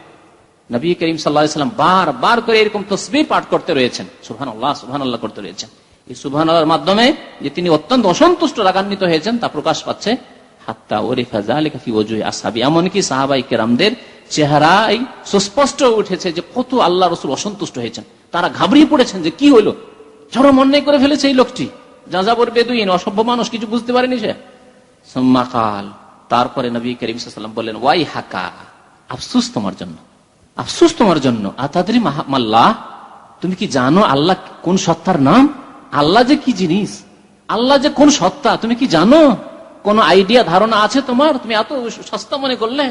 নবী করিম সাল্লাল্লাহু আলাইহি ওয়াসাল্লাম বারবার করে এরকম তাসবিহ পাঠ করতে রয়েছেন, সুবহানাল্লাহ, সুবহানাল্লাহ করতে রয়েছেন। এই সুবহানাল্লাহর মাধ্যমে যে তিনি অত্যন্ত অসন্তুষ্ট, রাগান্বিত হয়েছেন, তা প্রকাশ পাচ্ছে। হাত্তা উরিফা যালিকা ফি ওয়াজহি আসহাবি, এমনকি সাহাবায়ে কেরামদের চেহারায় সুস্পষ্ট উঠেছে যে কত আল্লাহ রাসূল অসন্তুষ্ট হয়েছেন। তারা ঘাবড়িয়ে পড়েছেন যে কি হইল, চরম অন্যায় করে ফেলেছে এই লোকটি, যাযাবর বেদুইন, অসভ্য মানুষ, কিছু বুঝতে পারেনি সে। সুম্মা কাল, তারপরে নবী করিম সাল্লাল্লাহু আলাইহি ওয়াসাল্লাম বললেন, ওয়াই হাকা, আফসোস তোমার জন্য, আফসোস তোমার জন্য। আতাদরি মাল্লাহ, তুমি কি জানো আল্লাহ কোন সত্তার নাম? আল্লাহ যে কি জিনিস, আল্লাহ যে কোন সত্তা তুমি কি জানো? কোন আইডিয়া, ধারণা আছে তোমার? তুমি এত সস্তা মনে করলে,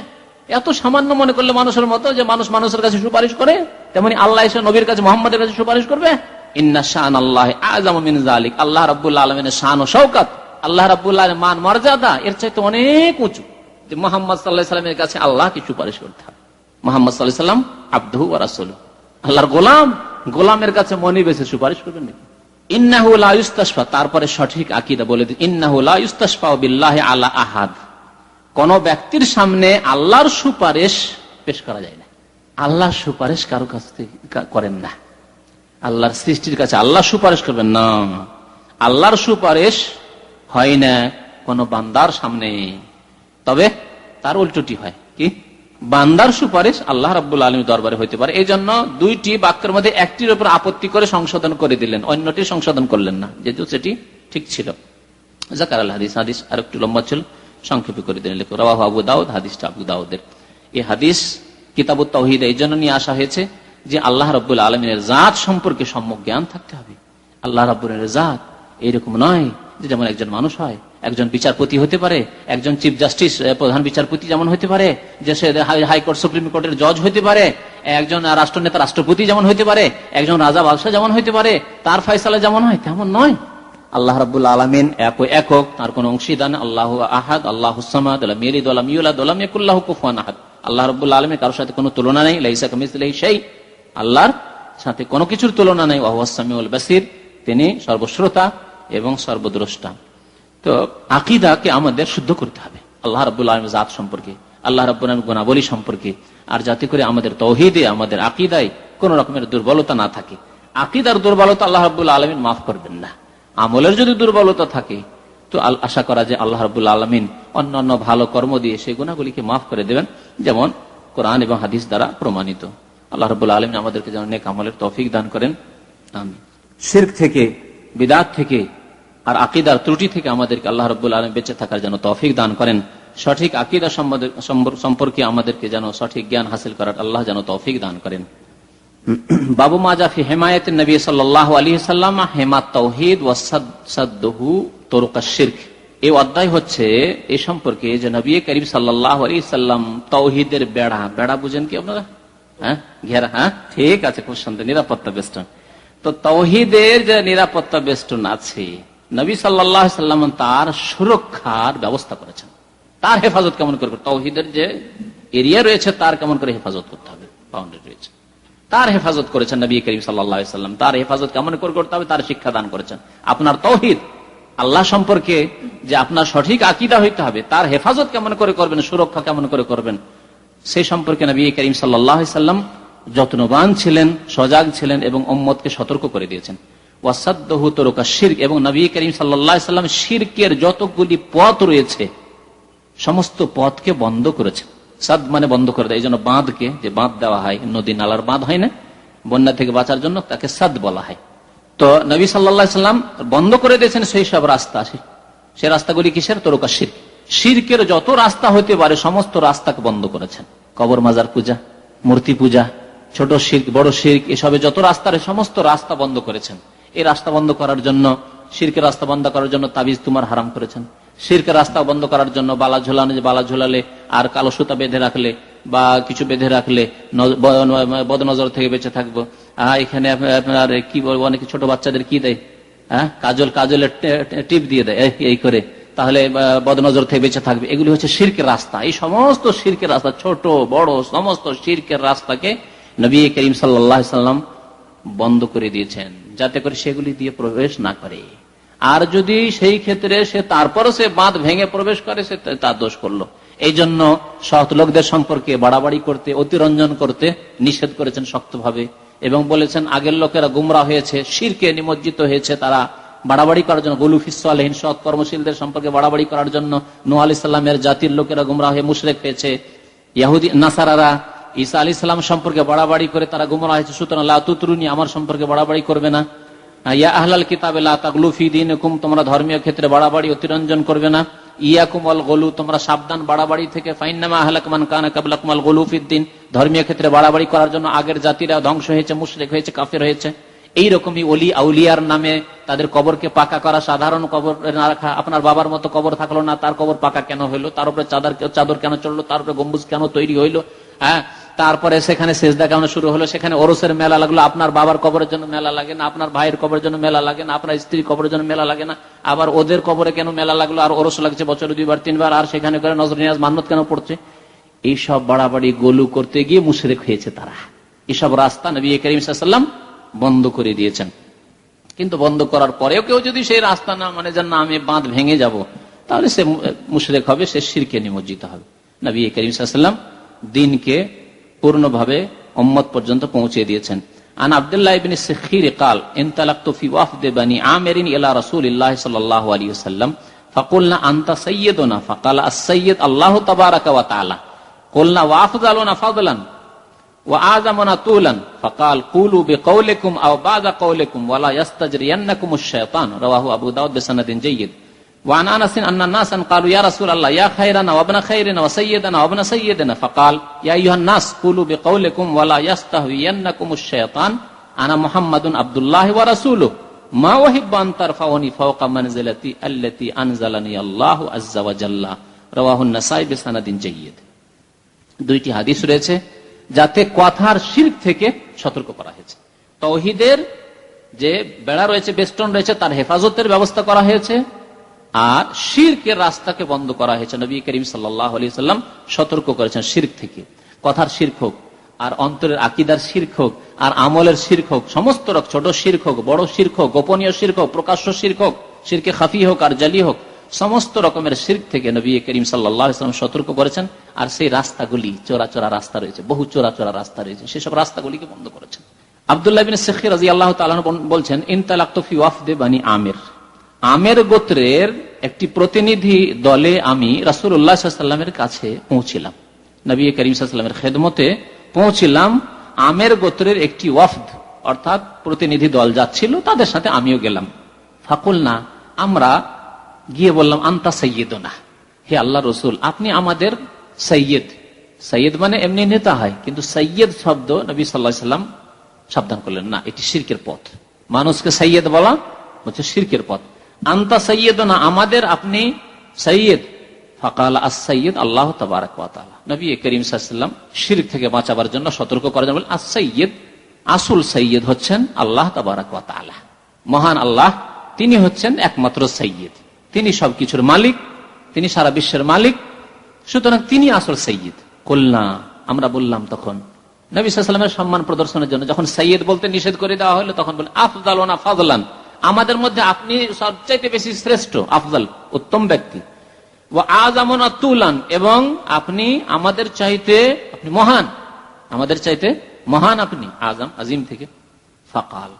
এত সামান্য মনে করলে মানুষের মতো, যে মানুষ মানুষের কাছে সুপারিশ করে, তেমনি আল্লাহ এসে নবীর কাছে, মুহাম্মাদের কাছে সুপারিশ করবে? ইন্না শাআনাল্লাহ আযমু মিন যালিক, আল্লাহ রাব্বুল আলামিনের শান ও শওকত, আল্লাহ রাব্বুল আলামিনের মান মর্যাদা এর চাইতে অনেক উঁচু। যে মুহাম্মদ সাল্লাল্লাহু আলাইহি সাল্লামের কাছে আল্লাহকে সুপারিশ করতে হবে। মুহাম্মদ সাল্লাল্লাহু আলাইহি সাল্লাম আবদুহু ওয়া রাসূলুহু, আল্লাহর গোলাম, গোলামের কাছে মনি বেশি সুপারিশ করবেন নাকি? ইন্নাহু লা ইউস্তাশফা, তারপরে সঠিক আকীদা বলে দিন, ইন্নাহু লা ইউস্তাশফা বিল্লাহি আলা আহাদ, কোন ব্যক্তির সামনে আল্লাহর সুপারিশ পেশ করা যায় না। আল্লাহর সুপারিশ কারো কাছে করেন না, আল্লাহর সৃষ্টির কাছে আল্লাহ সুপারিশ করবেন না। আল্লাহর সুপারিশ হয় না কোন বান্দার সামনে, তবে তার উল্টোটি হয় কি, বান্দার সুপারিশ আল্লাহ রাব্বুল আলামিনের দরবারে হইতে পারে। এই জন্য দুইটি বাক্যের মধ্যে একটির উপর আপত্তি করে সংশোধন করে দিলেন, অন্যটি সংশোধন করলেন না, যেহেতু সেটি ঠিক ছিল। যাকার আল হাদিস, হাদিস আর একটু লম্বা ছিল, সংক্ষেপে করে দিলেন। রাওয়াহু আবু দাউদ, হাদিসটা আবু দাউদের। এই হাদিস কিতাবুত তাওহীদ এই জন্য নিয়ে আসা হয়েছে যে আল্লাহ রাব্বুল আলামিনের জাত সম্পর্কে সম্যক জ্ঞান থাকতে হবে। আল্লাহ রাব্বুল আলামিনের জাত এইরকম নয় যে যেমন একজন মানুষ হয়, একজন বিচারপতি হতে পারে, একজন চিফ জাস্টিস প্রধান বিচারপতি যেমন হতে পারে, যে সে হাইকোর্ট সুপ্রিম কোর্টের জজ হতে পারে, একজন রাষ্ট্রনেতা রাষ্ট্রপতি যেমন হতে পারে, একজন রাজা বাদশাহ যেমন হতে পারে, তার ফয়সালা যেমন হয় তেমন নয়। আল্লাহ রাব্বুল আলামিন একক, তার কোন অংশীদান, আল্লাহু আহাদ, আল্লাহুস সামাদ, লাম ইয়ালিদ ওয়া লাম ইউলাদ ওয়া লাম ইয়াকুল লাহু কুফুয়ান আহাদ। আল্লাহ রাব্বুল আলামিন কারোর সাথে কোনো তুলনা নেই, লাইসা কামিসলিহি শাই, আল্লাহর সাথে কোনো কিছুর তুলনা নেই। ওয়া হুয়াস সামিউল বাসীর, তিনি সর্বশ্রোতা এবং সর্বদ্রষ্টা। তো আকীদাকে আমাদের শুদ্ধ করতে হবে আল্লাহ রাব্বুল আলামিনের জাত সম্পর্কে, আল্লাহ রাব্বুল আলামিনের গুণাবলী সম্পর্কে, আর যাতে করে আমাদের তাওহীদে, আমাদের আকীদায় কোন রকমের দুর্বলতা না থাকে। আকীদার দুর্বলতা আল্লাহ রাব্বুল আলামিন মাফ করবেন না। আমলের যদি দুর্বলতা থাকে তো আশা করা যায় আল্লাহ রাব্বুল আলামিন অন্যান্য ভালো কর্ম দিয়ে সেই গুণাগুলিকে মাফ করে দেবেন, যেমন কোরআন এবং হাদিস দ্বারা প্রমাণিত। আল্লাহ রাব্বুল আলামিন আমাদেরকে যেন নেক আমলের তৌফিক দান করেন। আমিন। শিরক থেকে, বিদআত থেকে আর আকীদার ত্রুটি থেকে আমাদেরকে আল্লাহ রাব্বুল আলামিন বেঁচে থাকার জন্য তৌফিক দান করেন। সঠিক আকীদা সম্পর্কে আমাদেরকে যেন সঠিক জ্ঞান হাসিল করার আল্লাহ যেন তৌফিক দান করেন। বাবু মাজা ফি হিমায়াতিন নবী সাল্লাল্লাহু আলাইহি ওয়াসাল্লাম হিমাত তাওহীদ ওয়া সাদ্দুহু তুরুকাশ শিরক। এই অধ্যায় হচ্ছে এই সম্পর্কে যে নবী করিম সাল্লাল্লাহু আলাইহি ওয়াসাল্লাম তাওহীদের বেড়া বুঝেন কি আপনারা? হ্যাঁ, ঘেরা। হ্যাঁ, ঠিক আছে, খুব সুন্দর, নিরাপত্তা বেষ্টন। তো তাওহীদের যে নিরাপত্তা বেষ্টন আছে, নবী সাল্লাল্লাহু আলাইহি ওয়াসাল্লাম তার সুরক্ষার ব্যবস্থা করেছেন। তার হেফাজত কেমন করে, তাওহীদের যে এরিয়া রয়েছে তার কেমন করে হেফাজত করতে হবে, বাউন্ডারি রয়েছে, তার হেফাজত করেছেন নবী করিম সাল্লাল্লাহু আলাইহি ওয়াসাল্লাম। তার হেফাজত কেমন করে করতে হবে তার শিক্ষা দান করেছেন। আপনার তাওহীদ, আল্লাহ সম্পর্কে যে আপনার সঠিক আকীদা হইতে হবে, তার হেফাজত কেমন করে করবেন, সুরক্ষা কেমন করে করবেন, সেই সম্পর্কে নবী করিম সাল্লাল্লাহু আলাইহি ওয়াসাল্লাম যত্নবান ছিলেন, সজাগ ছিলেন এবং উম্মতকে সতর্ক করে দিয়েছেন। ওয়াসাদ্দুহু তুরুকাশ শিরক, এবং নবী করিম সাল্লাল্লাহু আলাইহি ওয়াসাল্লাম শিরকের যতগুলি পথ রয়েছে সমস্ত পথকে বন্ধ করেছেন। সাদ মানে বন্ধ করে দেয়, এই জন্য বাঁধকে, যে বাঁধ দেওয়া হয়, নদী নালার বাঁধ হয় না, বন্যা থেকে বাঁচার জন্য, তাকে সাদ বলা হয়। তো নবী সাল্লাল্লাহু আলাইহি ওয়াসাল্লাম বন্ধ করে দিয়েছেন সেই সব রাস্তা। সে রাস্তাগুলি কিসের? তুরুকাশ শিরক। শিরকের যত রাস্তা হতে পারে সমস্ত রাস্তাকে বন্ধ করেছেন। কবর মাজার পূজা, মূর্তি পূজা, ছোট শিরক, বড় শিরক, এসবে যত রাস্তার সমস্ত রাস্তা বন্ধ করেছেন। এই রাস্তা বন্ধ করার জন্য, শিরকের রাস্তা বন্ধ করার জন্য তাবিজ তুমার হারাম করেছেন। শিরকের রাস্তা বন্ধ করার জন্য বালা ঝোলানো, যে বালা ঝোলালে আর কালো সুতা বেঁধে রাখলে বা কিছু বেঁধে রাখলে বদনজর থেকে বেঁচে থাকবো। এখানে আপনার কি বলবো, অনেকে ছোট বাচ্চাদের কি দেয়, কাজলের টিপ দিয়ে দেয়, এই করে, তাহলে বদনজর থেকে বেঁচে থাকবে। এগুলি হচ্ছে শিরকের রাস্তা। এই সমস্ত শিরকের রাস্তা, ছোট বড় সমস্ত শিরকের রাস্তাকে নবী করিম সাল্লাল্লাহু আলাইহি ওয়াসাল্লাম বন্ধ করে দিয়েছেন, যাতে করে সেগুলি দিয়ে প্রবেশ না করে। আর যদি সেই ক্ষেত্রে সে তারপরও সে বাঁধ ভেঙে প্রবেশ করে, সে তার দোষ করলো। এই জন্য সৎ লোকদের সম্পর্কে বাড়াবাড়ি করতে, অতিরঞ্জন করতে নিষেধ করেছেন শক্তভাবে, এবং বলেছেন আগের লোকেরা গুমরা হয়েছে, শিরকে নিমজ্জিত হয়েছে, তারা বাড়াবাড়ি করার জন্য, গুলুফিস সালেহিন, সৎ কর্মশীলদের সম্পর্কে বাড়াবাড়ি করার জন্য নূহ আলাইহিস সালামের জাতির লোকেরা গুমরা হয়ে মুশরিক হয়েছে। ইহুদি নাসারারা ঈসা আলাইহিস সালাম সম্পর্কে বাড়াবাড়ি করে তারা গুমরা হয়েছে। সুতরাং লা তুতরুনি, আমার সম্পর্কে বাড়াবাড়ি করবে না। ইয়া আহলাল কিতাবে লা তাগলু ফি দীনিকুম, তোমরা ধর্মীয় ক্ষেত্রে বাড়াবাড়ি অতিরঞ্জন করবে না। ইয়াকুম আল গুলু, তোমরা সাবধান বাড়াবাড়ি থেকে। ফাইন্নামা আহলাক মান কানা ক্বাবলাকুম আল গুলু ফিদ দীন, ধর্মীয় ক্ষেত্রে বাড়াবাড়ি করার জন্য আগের জাতিরা ধ্বংস হয়েছে, মুশরিক হয়েছে, কাফের হয়েছে। এইরকমই ওলি আউলিয়ার নামে তাদের কবরকে পাকা করা, সাধারণ কবর না রাখা। আপনার বাবার মতো কবর থাকলো না, তার কবর পাকা কেন হইলো? তার উপরে চাদর কেন চললো? তার উপরে গম্বুজ কেন তৈরি হইলো? তারপরে সেখানে সেজদা কেমন শুরু হলো, সেখানে ওরসের মেলা লাগলো। আপনার বাবার কবরের জন্য মেলা লাগে না, আপনার ভাইয়ের কবরের জন্য মেলা লাগে না, আপনার স্ত্রীর কবরের জন্য মেলা লাগে না, আবার ওদের কবরে কেন মেলা লাগলো, আর ওরস লাগছে বছরে 2 বার 3 বার, আর সেখানে করে নজর নিয়াজ মান্নত কেন পড়ছে? এইসব বাড়াবাড়ি গোলু করতে গিয়ে মুশরিক হয়েছে তারা। এসব রাস্তা নবী করিম সাল্লাল্লাহু আলাইহি ওয়াসাল্লাম বন্ধ করে দিয়েছেন। কিন্তু বন্ধ করার পরেও কেউ যদি সেই রাস্তা না মানে, যে না আমি বাঁধ ভেঙে যাব, তাহলে সে মুশরিক হবে, সে শিরকে নিমজ্জিত হবে। নবী করিম সাল্লাল্লাহু আলাইহি ওয়াসাল্লাম দ্বীনকে পূর্ণভাবে উম্মত পর্যন্ত পৌঁছে দিয়েছেন। আন আব্দুল্লাহ ইবনে সিখির قال انطلقت في وفد بني عامر الى رسول الله صلى الله عليه وسلم فقلنا انت سيدنا فقال السيد الله تبارك وتعالى قلنا وافضلنا فضلا واعظمنا طولا فقال قولوا بقولكم او بعد قولكم ولا يستجرينكم الشيطان رواه ابو داود بسند جيد وعن انس ان الناس قالوا يا رسول الله يا خيرنا وابن خيرنا وسيدنا وابن سيدنا فقال يا ايها الناس قولوا بقولكم ولا يستهوينكم الشيطان انا محمد عبد الله ورسوله ما احب ان ترفعوني فوق منزلتي التي انزلني الله عز وجل رواه النسائي بسند جيد। দুইটি হাদিস রয়েছে যাতে কথার শিরক থেকে সতর্ক করা হয়েছে। তাওহীদের যে বেড়া রয়েছে, বেষ্টন রয়েছে, তার হেফাজতের ব্যবস্থা করা হয়েছে, আর শিরকের রাস্তাকে বন্ধ করা হয়েছে। নবী করিম সাল্লাল্লাহু আলাইহি ওয়াসাল্লাম সতর্ক করেছেন শিরক থেকে। কথার শিরক হোক, আর অন্তরের আকীদার শিরক হোক, আর আমলের শিরক হোক, সমস্ত রকম, ছোট শিরক হোক, বড় শিরক হোক, গোপনীয় শিরক হোক, প্রকাশ্য শিরক হোক, শিরকে খাফি হোক আর জালি হোক, সমস্ত রকমের শিরক থেকে নবী করিম সাল্লাল্লাহু আলাইহি ওয়াসাল্লাম সতর্ক করেছেন। আর সেই রাস্তাগুলি চোরা রাস্তা রয়েছে, বহু চোরা রাস্তা রয়েছে, সেসব রাস্তাগুলিকে বন্ধ করেছেন। আব্দুল্লাহ ইবনে সিখির রাদিয়াল্লাহু তাআলা বলছেন, ইনতালাকতু ফি ওয়াফদে বানি আমির, আমের গোত্রের একটি প্রতিনিধি দলে আমি রাসূলুল্লাহ সাল্লাল্লাহু আলাইহি ওয়াসাল্লামের কাছে পৌঁছিলাম, নবী করিম সাল্লাল্লাহু আলাইহি ওয়াসাল্লামের খেদমতে পৌঁছিলাম। আমের গোত্রের একটি ওয়াফদ অর্থাৎ প্রতিনিধি দল যাচ্ছিল, তাদের সাথে আমিও গেলাম। ফাকুলনা, আমরা গিয়ে বললাম, আনতা সাইয়্যিদুনা, হে আল্লাহ রসুল আপনি আমাদের সৈয়দ। সৈয়দ মানে এমনি নেতা হয়, কিন্তু সৈয়দ শব্দ নবী সাল্লাল্লাহু আলাইহি ওয়াসাল্লাম সাবধান করলেন না, এটি শিরকের পথ। মানুষকে সৈয়দ বলা হচ্ছে শিরকের পথ। আনতা সাইয়্যিদুনা, আমাদের আপনি সৈয়দ। ফাকাল আস-সাইয়্যিদ আল্লাহ তাবারাক ওয়া তাআলা, নবী করিম সাল্লাল্লাহু আলাইহি ওয়াসাল্লাম শিরক থেকে বাঁচাবার জন্য সতর্ক করার জন্য বলেন, আস-সাইয়্যিদ, আসল সৈয়দ হচ্ছেন আল্লাহ তাবারাক ওয়া তাআলা, মহান আল্লাহ, তিনি হচ্ছেন একমাত্র সৈয়দ, তিনি সবকিছুর মালিক, তিনি সারা বিশ্বের মালিক, সুতরাং তিনি আসল সৈয়দ। কল্লা, আমরা বললাম তখন নবী সাল্লাল্লাহু আলাইহি ওয়াসাল্লামের সম্মান প্রদর্শনের জন্য যখন সৈয়দ বলতে নিষেধ করে দেওয়া হলো, তখন বলেন আফদালুনা ফাদলান, আমাদের মধ্যে আপনি সবচাইতে বেশি শ্রেষ্ঠ, আফদাল উত্তম ব্যক্তি, ওয়া আযামুনা তুলান, এবং আপনি আমাদের চাইতে আপনি মহান, আমাদের চাইতে মহান আপনি, আযম আজিম থেকে। ফাকাল,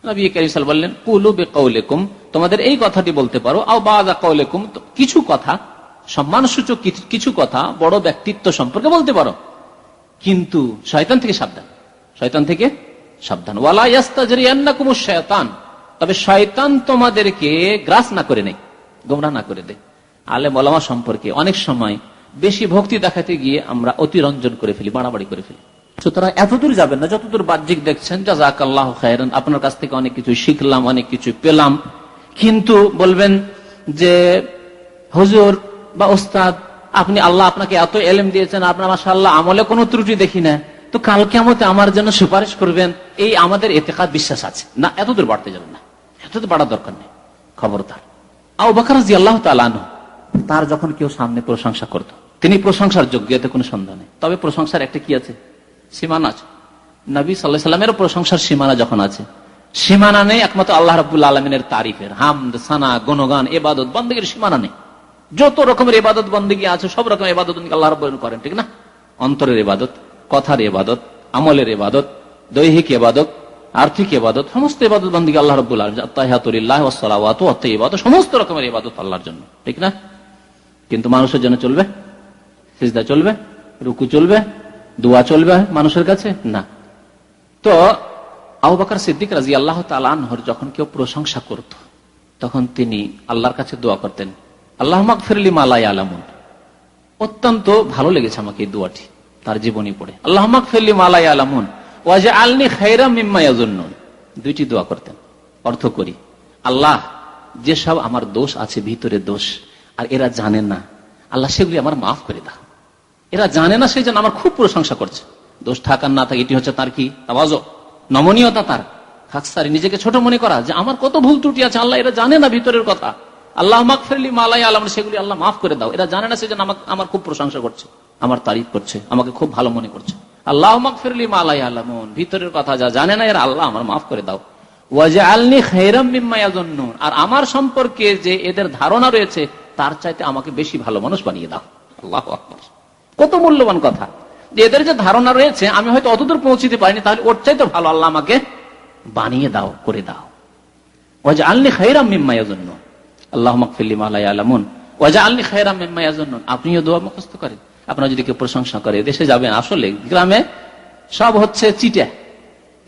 নবী কারীম সাল্লাল্লাহু আলাইহি ওয়াসাল্লাম বললেন, কুলু বিকাউলিকুম, তোমাদের এই কথাটি বলতে পারো, আও বাযা কাউলিকুম, কিছু কথা, সম্মানসূচক কিছু কথা বড় ব্যক্তিত্ব সম্পর্কে বলতে পারো, কিন্তু শয়তান থেকে সাবধান, শয়তান থেকে সাবধান। ওয়ালা ইয়াস্তাজরিয়ান্নাকুমুশ শায়তান, তবে শয়তান তোমাদেরকে গ্রাস না করে নেয়, গোমরাহ না করে দেয়। আলেম ওলামা সম্পর্কে অনেক সময় বেশি ভক্তি দেখাতে গিয়ে আমরা অতিরঞ্জন করে ফেলি, বাড়াবাড়ি করে ফেলি। সুতরাং এতদূর যাবেন না যতদূর বাহ্যিক দেখছেন, জাযাকাল্লাহু খায়রান, আপনার কাছ থেকে অনেক কিছু শিখলাম, অনেক কিছু পেলাম, কিন্তু বলবেন যে হুজুর বা ওস্তাদ, আপনি আল্লাহ আপনাকে এত ইলম দিয়েছেন, আপনার মাশাআল্লাহ আমলে কোনো ত্রুটি দেখি না, তো কাল কিয়ামতে আমার জন্য সুপারিশ করবেন, এই আমাদের ইতিকাদ বিশ্বাস আছে না। এতদূর বাড়তে যাবেন না, এতদূর বাড়ার দরকার নেই, খবরদার। আবু বকর রাদিয়াল্লাহু তাআলা আনহু, তার যখন কেউ সামনে প্রশংসা করত, তিনি প্রশংসার যোগ্য, এতে কোনো সন্দেহ নেই। তবে প্রশংসার একটা কি আছে, সীমানা আছে। নবী সাল্লাল্লাহু আলাইহি ওয়াসাল্লামের প্রশংসার সীমানা যখন আছে, সীমানা নেই একমাত্র আল্লাহ রাব্বুল আলামিনের তারিফের, হামদ, সানা, গুণগান, ইবাদত বন্দেগীর সীমানা নেই। যত রকমের ইবাদত বন্দেগী আছে, সব রকমের ইবাদত আল্লাহ রাব্বুল করেন, ঠিক না? অন্তরের ইবাদত, কথার ইবাদত, আমলের ইবাদত, দৈহিক ইবাদত, আর্থিক ইবাদত, সমস্ত ইবাদত বন্দেগী আল্লাহ রাব্বুল আলামিন, আত-তাহিয়াতু লিল্লাহি ওয়াস সালাওয়াতু ওয়াত-তাইয়্যিবাত, সমস্ত রকমের ইবাদত আল্লাহর জন্য, ঠিক না? কিন্তু মানুষের জন্য চলবে, সিজদা চলবে, রুকু চলবে, দোয়া চলবে মানুষের কাছে না। তো আবু বকর সিদ্দিক রাদিয়াল্লাহু তাআলা আনহুর যখন কেউ প্রশংসা করত, তখন তিনি আল্লাহর কাছে দোয়া করতেন, আল্লাহুম্মা গফিরলি মা লা ইয়ালামুন। অত্যন্ত ভালো লেগেছে আমাকে এই দোয়াটি তার জীবনী পড়ে, আল্লাহুম্মা গফিরলি মা লা ইয়ালামুন ওয়াজআলনি খায়রাম মিম্মা ইয়াজুন্নুন। দুইটি দোয়া করতেন, অর্থ করি, আল্লাহ যেসব আমার দোষ আছে, ভিতরে দোষ, আর এরা জানে না, আল্লাহ সেগুলি আমার মাফ করে দাও। এরা জানে না, সেই জন্য আমার খুব প্রশংসা করছে, দোষ থাকার না থাকে, এটি হচ্ছে তার কি তাওয়াজু, নমনীয়তা, তার খাকসারি, নিজেকে ছোট মনে করা যে আমার কত ভুল ত্রুটি আছে, আল্লাহ এরা জানে না ভিতরের কথা, আল্লাহ মাগফিরলি মা লা ইয়ালামুন, সেগুলি আল্লাহ মাফ করে দাও। এরা জানে না, সেজন্য আমার খুব প্রশংসা করছে, আমার তারিফ করছে, আমাকে খুব ভালো মনে করছে। আল্লাহ মাগফিরলি মা লা ইয়ালামুন, ভিতরের কথা যা জানে না এরা, আল্লাহ আমার মাফ করে দাও। ওয়াজআলনি খায়রাম মিম্মা ইয়াযুন্নুন, আর আমার সম্পর্কে যে এদের ধারণা রয়েছে তার চাইতে আমাকে বেশি ভালো মানুষ বানিয়ে দাও। আল্লাহু আকবার, কত মূল্যবান কথা, যে এদের যে ধারণা রয়েছে আমি হয়তো অতদূর পৌঁছিতে পারিনি, তাহলে ওর চাইতে ভালো আল্লাহ আমাকে বানিয়ে দাও, করে দাও। ওয়াজআলনি খায়রাম মিম্মা ইয়াযুন্নুন, আল্লাহুম্মা মাগফিরলি মা লা ইয়ালামুন ওয়াজআলনি খায়রাম মিম্মা ইয়াযুন্নুন। আপনিও দোয়া মুখস্থ করেন, আপনারা যদি কেউ প্রশংসা করে, দেশে যাবেন, আসলে গ্রামে সব হচ্ছে চিটা,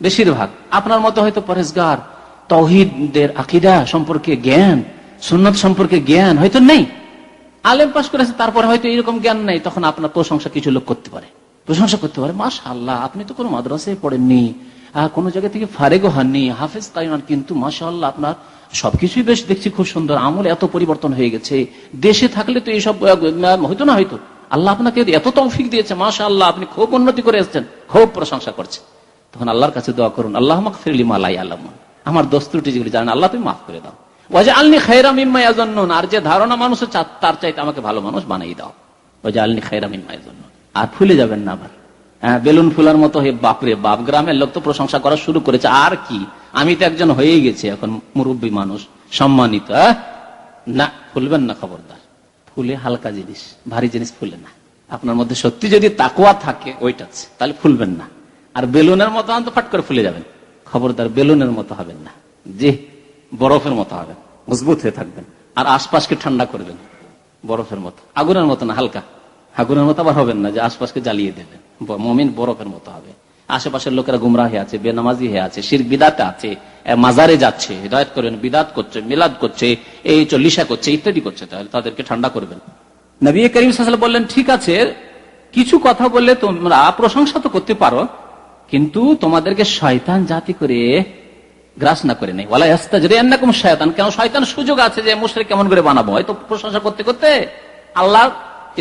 বেশিরভাগ আপনার মতো হয়তো পরেজগার, তাওহীদের আকীদা সম্পর্কে জ্ঞান, সুন্নাত সম্পর্কে জ্ঞান হয়তো নেই, আলেম পাশ করেছে তারপরে হয়তো এরকম জ্ঞান নেই, তখন আপনার প্রশংসা কিছু লোক করতে পারে, প্রশংসা করতে পারে, মাশাআল্লাহ আপনি তো কোনো মাদ্রাসায় পড়েননি, কোনো জায়গা থেকে ফারেগও হননি, হাফেজ কাইমান, কিন্তু মাশাআল্লাহ আপনার সবকিছুই বেশ দেখছি খুব সুন্দর, আমল এত পরিবর্তন হয়ে গেছে, দেশে থাকলে তো এইসব হয়তো না, হয়তো আল্লাহ আপনাকে এত তৌফিক দিয়েছে, মাশাআল্লাহ আপনি খুব উন্নতি করে এসেছেন, খুব প্রশংসা করছে। তখন আল্লাহর কাছে দোয়া করুন, আল্লাহ মাগফিরলি মা লা ইয়ালামুন, আমার দোষ ত্রুটি যেগুলি জানেন আল্লাহ তুমি মাফ করে দাও। ওয়াজআলনি খায়রাম মিম্মা ইয়াযুন্নুন, আর যে ধারণা মানুষের তার চাইতে আমাকে ভালো মানুষ বানাই দাও। ওয়াজআলনি খায়রাম মিম্মা ইয়াযুন্নুন। আর ভুলে যাবেন না আবার, বেলুন ফুলার মতো হয়ে বাপরে বাপ, গ্রামের লোক তো প্রশংসা করা শুরু করেছে, আর কি আমি তো একজন হয়েই গেছি এখন মুরব্বী মানুষ, সম্মানিত, না ফুলবেন না, খবরদার। ফুলে হালকা জিনিস, ভারী জিনিস ফুলে না। আপনার মধ্যে সত্যি যদি তাকওয়া থাকে ওইটা তাহলে ফুলবেন না, আর বেলুনের মতো আনতো ফাট করে ফুলে যাবেন, খবরদার বেলুনের মতো হবেন না, যে বরফের মতো হবেন, মজবুত হয়ে থাকবেন, আর আশপাশকে ঠান্ডা করবেন, বরফের মতো, আগুনের মতো না, হালকা আগুনের মতো আবার হবেন না যে আশপাশকে জ্বালিয়ে দেবেন। মুমিন বরফের মতো হবে। আশেপাশের লোকেরা গুমরাহ হয়ে আছে, বেনামাজি হয়ে আছে, শিরক বিদআতে আছে, মাজারে যাচ্ছে, হিদায়াত করেন, বিদআত করছে, মিলাদ করছে, এই লিসা করছে, ইত্যাদি করছে, তাহলে তাদেরকে ঠান্ডা করবেন। নবী করিম সাল্লাল্লাহু আলাইহি ওয়াসাল্লাম বললেন, ঠিক আছে কিছু কথা বললে তোমরা প্রশংসা তো করতে পারো, কিন্তু তোমাদেরকে শয়তান জাতি করে গ্রাস না করে নেই। ওয়ালা ইয়াস্তাজরিয়ান্নাকুম শায়তান, কেন শয়তান সুযোগ আছে যে মুশরিক কেমন করে বানাবো, হয়তো প্রশংসা করতে করতে আল্লাহর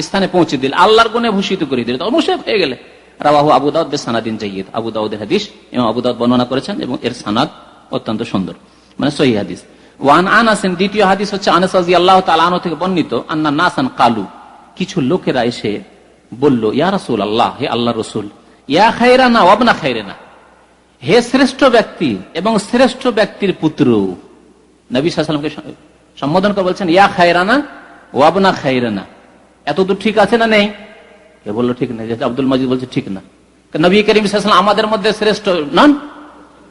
স্থানে পৌঁছে দিল, আল্লাহর গুণে ভূষিত করে দিল, তখন মুশরিক হয়ে গেলে। রাওয়াহু আবু দাউদ বিসানাদিন জাইয়্যিদ, আবু দাউদের হাদিস, ইমাম আবু দাউদ বর্ণনা করেছেন এবং এর সানাদ অত্যন্ত সুন্দর, মানে সহিহ হাদিস। ওয়ান আনাস, দ্বিতীয় হাদিস হচ্ছে আনাস রাদিয়াল্লাহু তাআলা আনহু থেকে বর্ণিত, আন্না নাসান কালু, কিছু লোকেরা এসে বলল, ইয়া রাসূলুল্লাহ, হে আল্লাহর রাসূল, ইয়া খায়রানা ওয়া ইবনা খায়রানা, হে শ্রেষ্ঠ ব্যক্তি এবং শ্রেষ্ঠ ব্যক্তির পুত্র। নবী সাল্লাল্লাহু আলাইহি ওয়াসাল্লামকে সম্বোধন করে বলছেন ইয়া খায়রানা ওয়া ইবনা খায়রানা। এতদূর ঠিক আছে না নেই? কে বললো ঠিক নেই? আব্দুল মাজিদ বলছে ঠিক না। নবী করিম সাল্লাল্লাহু আলাইহি ওয়াসাল্লাম আমাদের মধ্যে শ্রেষ্ঠ নন?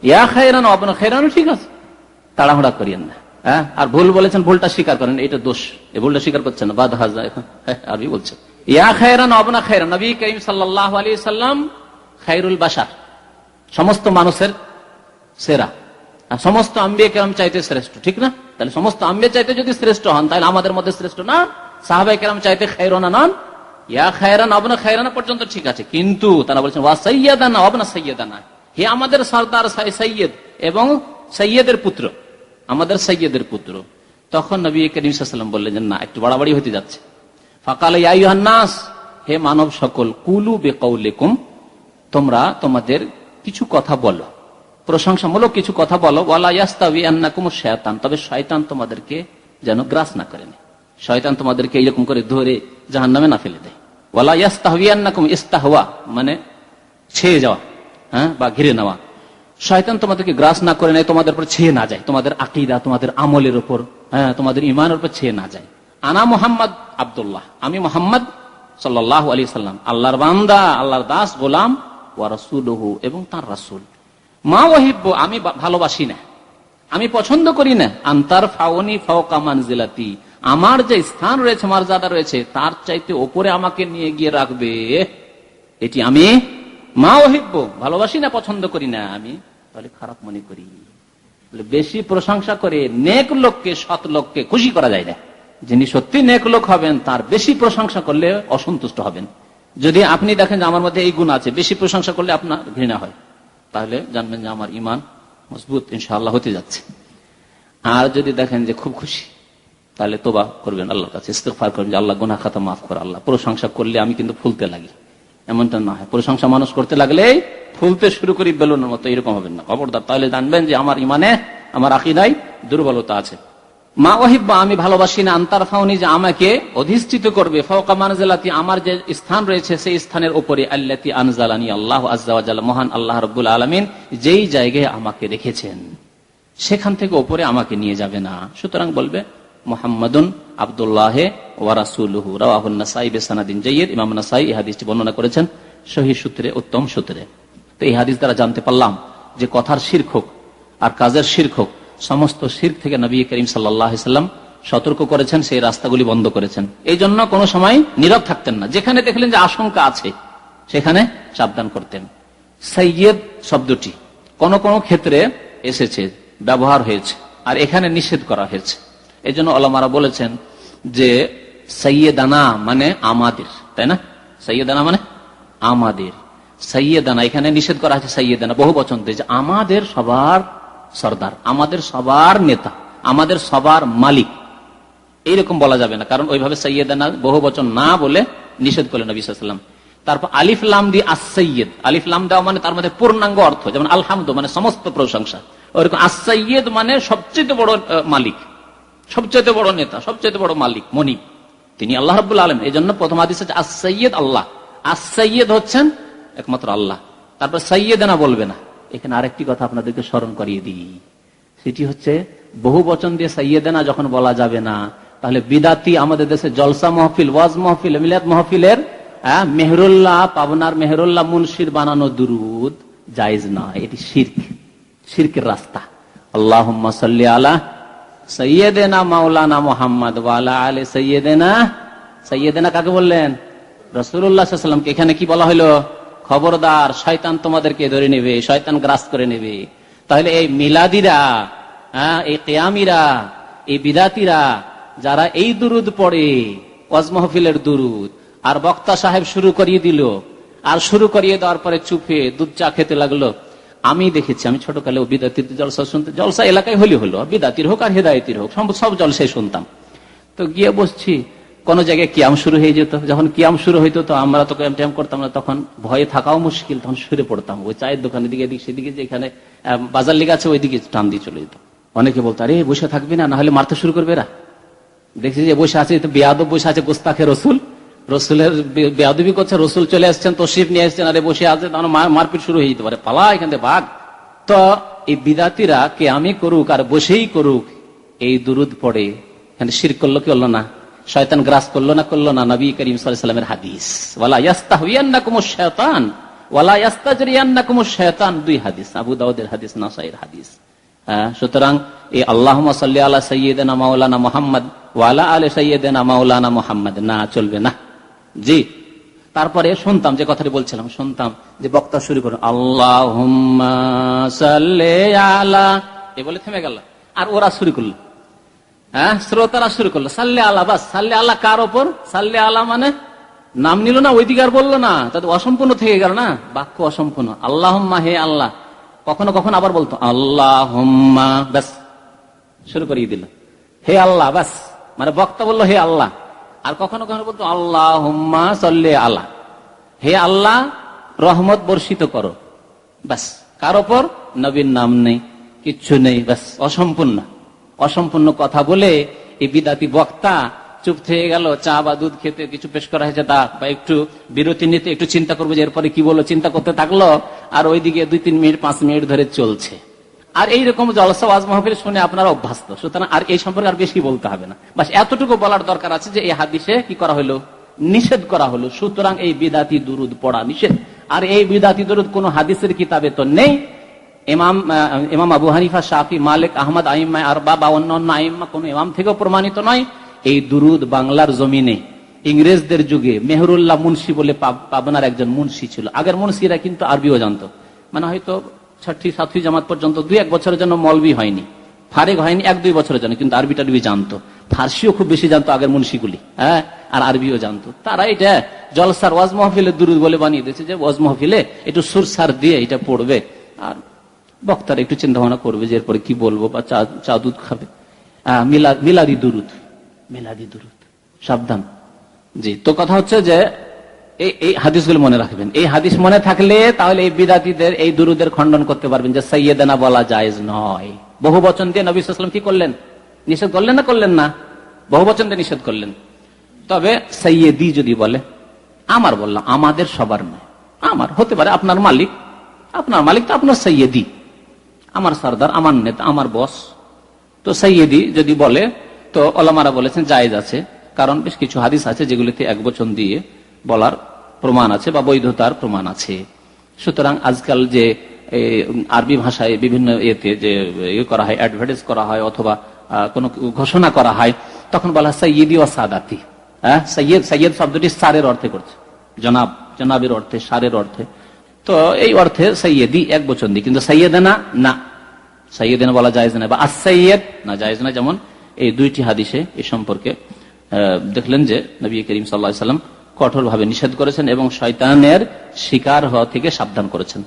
ইয়া খায়রানা ওয়া ইবনা খায়রানা ঠিক আছে, তাড়াহুড়া করিয়েন না। আর ভুল বলেছেন, ভুলটা স্বীকার করেন, এটা দোষ, এই ভুলটা স্বীকার করছেন না, বাদ হাজা আরবি বলছে ইয়া খায়রানা ওয়া ইবনা খায়রানা। নবী করিম সাল্লাল্লাহু আলাইহি ওয়াসাল্লাম খায়রুল বাশার, সমস্ত মানুষের সেরা, সমস্ত আম্বিয়া কেরাম চাইতে শ্রেষ্ঠ, ঠিক না? তাহলে সমস্ত আম্বিয়া চাইতে যদি শ্রেষ্ঠ হন, তাহলে আমাদের মধ্যে শ্রেষ্ঠ না? সাহাবায়ে কেরাম চাইতে খায়রানা নন? ইয়া খায়রানা ওয়া ইবনা খায়রানা পর্যন্ত ঠিক আছে, কিন্তু তারা বলছেন ওয়া সাইয়্যিদানা ওয়া ইবনা সাইয়্যিদানা, হে আমাদের সরদার সাইয়্যিদ এবং সাইয়্যিদের পুত্র, আমাদের সাইয়্যিদের পুত্র। তখন নবী করিম সাল্লাল্লাহু আলাইহি ওয়াসাল্লাম বললেন যে না, একটু বাড়াবাড়ি হতে যাচ্ছে। ফাকালা ইয়া আইয়ুহান নাস, হে মানব সকল, কুলু বিকাউলিকুম, তোমরা তোমাদের কিছু কথা বলো, প্রশংসামূলক কিছু কথা বলো, ওয়ালা ইয়াস্তাবিয়ান্নাকুমুশ শায়াতান, তবে শয়তান তোমাদেরকে যেন গ্রাস না করে নেয়, শয়তান তোমাদেরকে এইরকম করে ধরে জাহান্নামে না ফেলে দেয়। ওয়ালা ইয়াস্তাহবিয়ান্নাকুম, ইস্তাহওয়া মানে ছেয়ে যাওয়া, বা ঘিরে নেওয়া, শয়তান তোমাদেরকে গ্রাস না করে নেয়, তোমাদের উপর ছেয়ে না যায়, তোমাদের আকীদা, তোমাদের আমলের উপর, তোমাদের ঈমানের উপর ছেয়ে না যায়। আনা মুহাম্মদ আব্দুল্লাহ, আমি মুহাম্মদ সাল্লাল্লাহু আলাইহি সাল্লাম, আল্লাহর বান্দা, আল্লাহর দাস, গোলাম, ওয়া রাসূলুহু এবং তার রাসূল। মা ওয়াহিব্বু, আমি ভালোবাসি না, আমি পছন্দ করি না, আনতার ফাউনি ফাওকা মানজিলাতি, আমার যে স্থান রয়েছে, মর্যাদা রয়েছে, তার চাইতে উপরে আমাকে নিয়ে গিয়ে রাখবে, এটি আমি মা ওয়াহিব্বু ভালোবাসি না, পছন্দ করি না, আমি তাহলে খারাপ মনে করি। বেশি প্রশংসা করে নেক লোককে, সৎ লোককে খুশি করা যায় না। যিনি সত্যি নেক লোক হবেন, তার বেশি প্রশংসা করলে অসন্তুষ্ট হবেন। যদি আপনি দেখেন যে আমার মধ্যে এই গুণ আছে, বেশি প্রশংসা করলে আপনার ঘৃণা হয়, তাহলে জানবেন যে আমার ঈমান মজবুত ইনশাআল্লাহ হতে যাচ্ছে। আর যদি দেখেন যে খুব খুশি, তাহলে তোবা করবেন, আল্লাহর কাছে ইস্তিগফার করবেন যে আল্লাহ গুনাহ খাতা মাফ কর, আল্লাহ প্রশংসা করলে আমি কিন্তু ফুলতে লাগি, এমনটা না হয়। প্রশংসা মানুষ করতে লাগলে ফুলতে শুরু করি বেলুনের মতো, এরকম হবেন না, খবরদার। তাহলে জানবেন যে আমার ইমানে, আমার আকীদায় দুর্বলতা আছে। মা ওয়াহিব্বা, আমি ভালোবাসি না, আন্তার ফাউনি, যে আমাকে অধিষ্ঠিত করবে, ফাওকা মানজিলাতি, আমার যে স্থান রয়েছে সেই স্থানের উপরে, আল্লাতি আনজালানি আল্লাহু আযজা ওয়া জাল্লা, মহান আল্লাহ রাব্বুল আলামিন যেই জায়গায় আমাকে রেখেছেন সেখান থেকে উপরে আমাকে নিয়ে যাবে না। সুতরাং বলবে মুহাম্মাদুন আব্দুল্লাহ ওয়া রাসূলুহু, রাওয়াহুন নাসাই বিসানাদিন জাইয়্যিদ। ইমাম নাসাই এই হাদিসটি বর্ণনা করেছেন সহিহ সূত্রে, উত্তম সূত্রে। তো এই হাদিস দ্বারা জানতে পারলাম যে কথার শিরক হোক আর কাজের শিরক হোক, সমস্ত শিরক থেকে নবী করিম সাল্লাল্লাহু আলাইহি সাল্লাম সতর্ক করেছেন, সেই রাস্তাগুলি বন্ধ করেছেন। এই জন্য কোনো সময় নীরব থাকতেন না, যেখানে দেখলেন যে আশঙ্কা আছে সেখানে সাবধান করতেন। সাইয়্যিদ শব্দটি কোন কোন ক্ষেত্রে এসেছে, ব্যবহার হয়েছে, আর এখানে নিষেধ করা হয়েছে। এই জন্য ওলামারা বলেছেন যে সাইয়্যিদানা মানে আমাদের, তাই না? সাইয়্যিদানা মানে আমাদের, সাইয়্যিদানা এখানে নিষেধ করা হয়েছে, সাইয়্যিদানা বহু বচন দিয়ে, আমাদের সবার সর্দার, আমাদের সবার নেতা, আমাদের সবার মালিক, এইরকম বলা যাবে না। কারণ ওইভাবে সাইয়্যিদানা বহু বচন না বলে নিষেধ করলেন নবী সাল্লাল্লাহু আলাইহি ওয়াসাল্লাম। তারপর আলিফ লাম দিয়ে আস-সাইয়্যিদ, আলিফ লাম দেওয়া মানে তার মধ্যে পূর্ণাঙ্গ অর্থ, যেমন আলহামদু মানে সমস্ত প্রশংসা, ওইরকম আস-সাইয়্যিদ মানে সবচেয়ে বড় মালিক, সবচেয়ে বড় নেতা, সবচেয়ে বড় মালিক, মনিব তিনি আল্লাহ রাব্বুল আলামিন। এই জন্য প্রথম হাদিসে আস-সাইয়্যিদ আল্লাহ, আস-সাইয়্যিদ হচ্ছেন একমাত্র আল্লাহ। তারপর সাইয়্যিদানা বলবে না। এখানে আরেকটি কথা আপনাদেরকে স্মরণ করিয়ে দিই, সেটি হচ্ছে বহু বচন দিয়ে সাইয়্যিদানা যখন বলা যাবে না, তাহলে বিদাতি আমাদের দেশে জলসা মাহফিল, ওয়াজ মাহফিল, মিলাদ মাহফিলের মেহরুল্লাহ, পাবনার মেহরুল্লাহ মুন্সির বানানো দুরুদ জায়েজ নয়, এটি শিরক, শিরকের রাস্তা। আল্লাহুম্মা সাল্লি আলা সাইয়্যিদিনা মাওলানা মুহাম্মদ ওয়া আলা আলি সাইয়্যিদিনা, সাইয়্যিদিনা কাকে বললেন? রাসূলুল্লাহ সাল্লাল্লাহু আলাইহি ওয়াসাল্লামকে। এখানে কি বলা হলো? খবরদার, শয়তান তোমাদেরকে ধরে নেবে, শয়তান গ্রাস করে নেবে। তাহলে এই মিলাদিরা, এই কিয়ামিরা, এই বিদাতিরা যারা এই দুরুদ পড়ে, ওয়াজ মাহফিলের দুরুদ, আর বক্তা সাহেব শুরু করিয়ে দিল, আর শুরু করিয়ে দেওয়ার পরে চুপে দুধ চা খেতে লাগলো। আমি দেখেছি, আমি ছোটকালে বিদাতির জলসা শুনতে, জলসা এলাকায় হলি হলো, বিদাতির হোক আর হেদায়েতির হোক, সব জলসাই শুনতাম। তো গিয়ে বসছি, কোন জায়গায় কিয়াম শুরু হয়ে যেত, যখন কিয়াম শুরু হইতো তো আমরা তো কিয়াম টাইম করতাম না, তখন ভয়ে থাকাও মুশকিল, তখন শুয়ে পড়তাম ওই চায়ের দোকানের দিকে, এদিকে সেদিকে, যেখানে বাজার লেগে আছে ওইদিকে টান দিয়ে চলে যেত। অনেকে বলতো, আরে বসে থাকবি না, না হলে মারতে শুরু করবে এরা। দেখছি যে বসে আছে, বেয়াদব বসে আছে, গোস্তাখে রসুল, রসুলের বেয়াদবি করছে, রসুল চলে আসছেন, তশরিফ নিয়ে আসছেন, আরে বসে আছে, তখন মারপিট শুরু হয়ে যেতে পারে, পালা এখান থেকে ভাগ। তো এই বিদাতিরা কে আমি করুক আর বসেই করুক, এই দুরুদ পড়ে এখানে শিরক করলো কি করলো না? শয়তান গ্রাস করলো না করলো না? নবী করিম সাল্লাল্লাহু আলাইহি ওয়াসাল্লামের হাদিস, ওয়ালা ইয়াস্তাহবিয়ান্নাকুমুশ শায়তান ওয়ালা ইয়াস্তাজরিয়ান্নাকুমুশ শায়তান, দুই হাদিস, আবু দাউদের হাদিস, নাসাইর হাদিস। সুতরাং এই আল্লাহুম্মা সাল্লি আলা সাইয়্যিদিনা মাওলানা মুহাম্মদ ওয়া আলা আলি সাইয়্যিদিনা মাওলানা মুহাম্মদ না, চলবে না। জি, তারপরে শুনতাম, যে কথাটি বলছিলাম, শুনতাম যে বক্তা শুরু করে আল্লাহুম্মা সাল্লি আলা, এ বলে থেমে গেল, আর ওরা শুরু করলো, শ্রোতারা শুরু করলো সাল্লি আলা। বাস, সাল্লি আলা কার ওপর? সাল্লি আলা মানে নাম নিল না, ওইদিকে আর বললো না, তাদের অসম্পূর্ণ থেকে গেল না, বাক্য অসম্পূর্ণ। আল্লাহুম্মা, হে আল্লাহ, কখনো কখনো আবার বলতো আল্লাহুম্মা, বাস শুরু করিয়ে দিল, হে আল্লাহ, বাস মানে বক্তা বললো হে আল্লাহ। আর কখনো কখনো বলতো আল্লাহুম্মা সাল্লি আলা, হে আল্লাহ রহমত বর্ষিত করো, বাস। কার ওপর? নবীর নাম নেই, কিচ্ছু নেই, বাস অসম্পূর্ণ। অসম্পূর্ণ কথা বলে এই বিদাতি বক্তা চুপ থেকে গেল, চা বা দুধ খেতে কিছু পেশ করা হয়েছে তা, বা একটু বিরতি নিতে, একটু চিন্তা করবো যে এরপরে কি বললো, চিন্তা করতে থাকলো, আর ওইদিকে 2-3 মিনিট 5 মিনিট ধরে চলছে। আর এইরকম জলসা ওয়াজ মাহফিল শুনে আপনারা অভ্যস্ত, সুতরাং আর এই সম্পর্কে আর বেশি বলতে হবে না। বাস এতটুকু বলার দরকার আছে যে এই হাদিসে কি করা হলো? নিষেধ করা হলো। সুতরাং এই বিদাতি দুরুদ পড়া নিষেধ। আর এই বিদাতি দুরুদ কোন হাদিসের কিতাবে তো নেই। ইমাম আবু হানিফা, শাফি, মালিক, আহমদ, আইম্মা আরবা বা অন্যান্য আইম্মা কোন ইমাম থেকেও প্রমাণিত নয়। এই দুরুদ বাংলার জমিনে ইংরেজদের যুগে মেহরুল্লাহ মুন্সি বলে পাবনার একজন মুন্সি ছিল। আগের মুন্সিরা কিন্তু আরবিও জানতো, মানে হয়তো 6ঠী 7ঠী জামাত পর্যন্ত 2-1 বছরের জন্য মলবি হয়নি, ফারেক হয়নি 1-2 বছরের জন্য, কিন্তু আরবি টারবি জানতো, ফার্সিও খুব বেশি জানতো আগের মুন্সিগুলি, আর আরবিও জানতো। তারা এটা জলসার ওয়াজ মাহফিলে দুরুদ বলে বানিয়ে দিয়েছে, যে ওয়াজ মাহফিলে একটু সুরসার দিয়ে এটা পড়বে, আর বক্তারা একটু চিন্তা ভাবনা করবে যে এরপরে কি বলবো, বা চা দুধ খাবে। মিলাদি দুরুদ, মিলাদি দুরুদ, সাবধান। জি, তো কথা হচ্ছে যে এই হাদিসগুলো মনে রাখবেন। এই হাদিস মনে থাকলে তাহলে এই বিদাতীদের এই দুরুদের খণ্ডন করতে পারবেন যে সাইয়েদানা বলা জায়েজ নয়। বহু বচন দিয়ে নবী সাল্লাল্লাহু আলাইহি ওয়াসাল্লাম কি করলেন? নিষেধ করলেন না করলেন না? বহু বচন দিয়ে নিষেধ করলেন। তবে সাইয়েদি যদি বলে, আমার বললাম, আমাদের সবার নয়, আমার হতে পারে আপনার মালিক তো আপনার সাইয়েদি, আমার সরদার, আমার নেতা, আমার বস। তো সাইয়েদি যদি বলে তো ওলামারা বলেছেন জায়েজ আছে, কারণ বেশ কিছু হাদিস আছে যেগুলিতে এক বচন দিয়ে বলার প্রমাণ আছে বা বৈধতার প্রমাণ আছে। সুতরাং আজকাল যে আরবি ভাষায় বিভিন্ন এতে যে করা হয়, অ্যাডভার্টাইজ করা হয় অথবা কোনো ঘোষণা করা হয়, তখন বলা হয় সাইয়েদি ও সাদাতি। হ্যাঁ, সৈয়দ শব্দটি সারের অর্থে করছে, জনাবের অর্থে, সারের অর্থে। তো এই অর্থে সৈয়দি এক বচন দিই, কিন্তু সৈয়দানা না, সৈয়দানা বলা জায়েজ না, বা আস-সাইয়্যিদ না, জায়েজ না। যেমন এই দুইটি হাদিসে এ সম্পর্কে দেখলেন যে নবী করিম সাল্লাল্লাহু আলাইহি ওয়াসাল্লাম কঠোরভাবে নিষেধ করেছেন এবং শয়তানের শিকার হওয়া থেকে সাবধান করেছেন।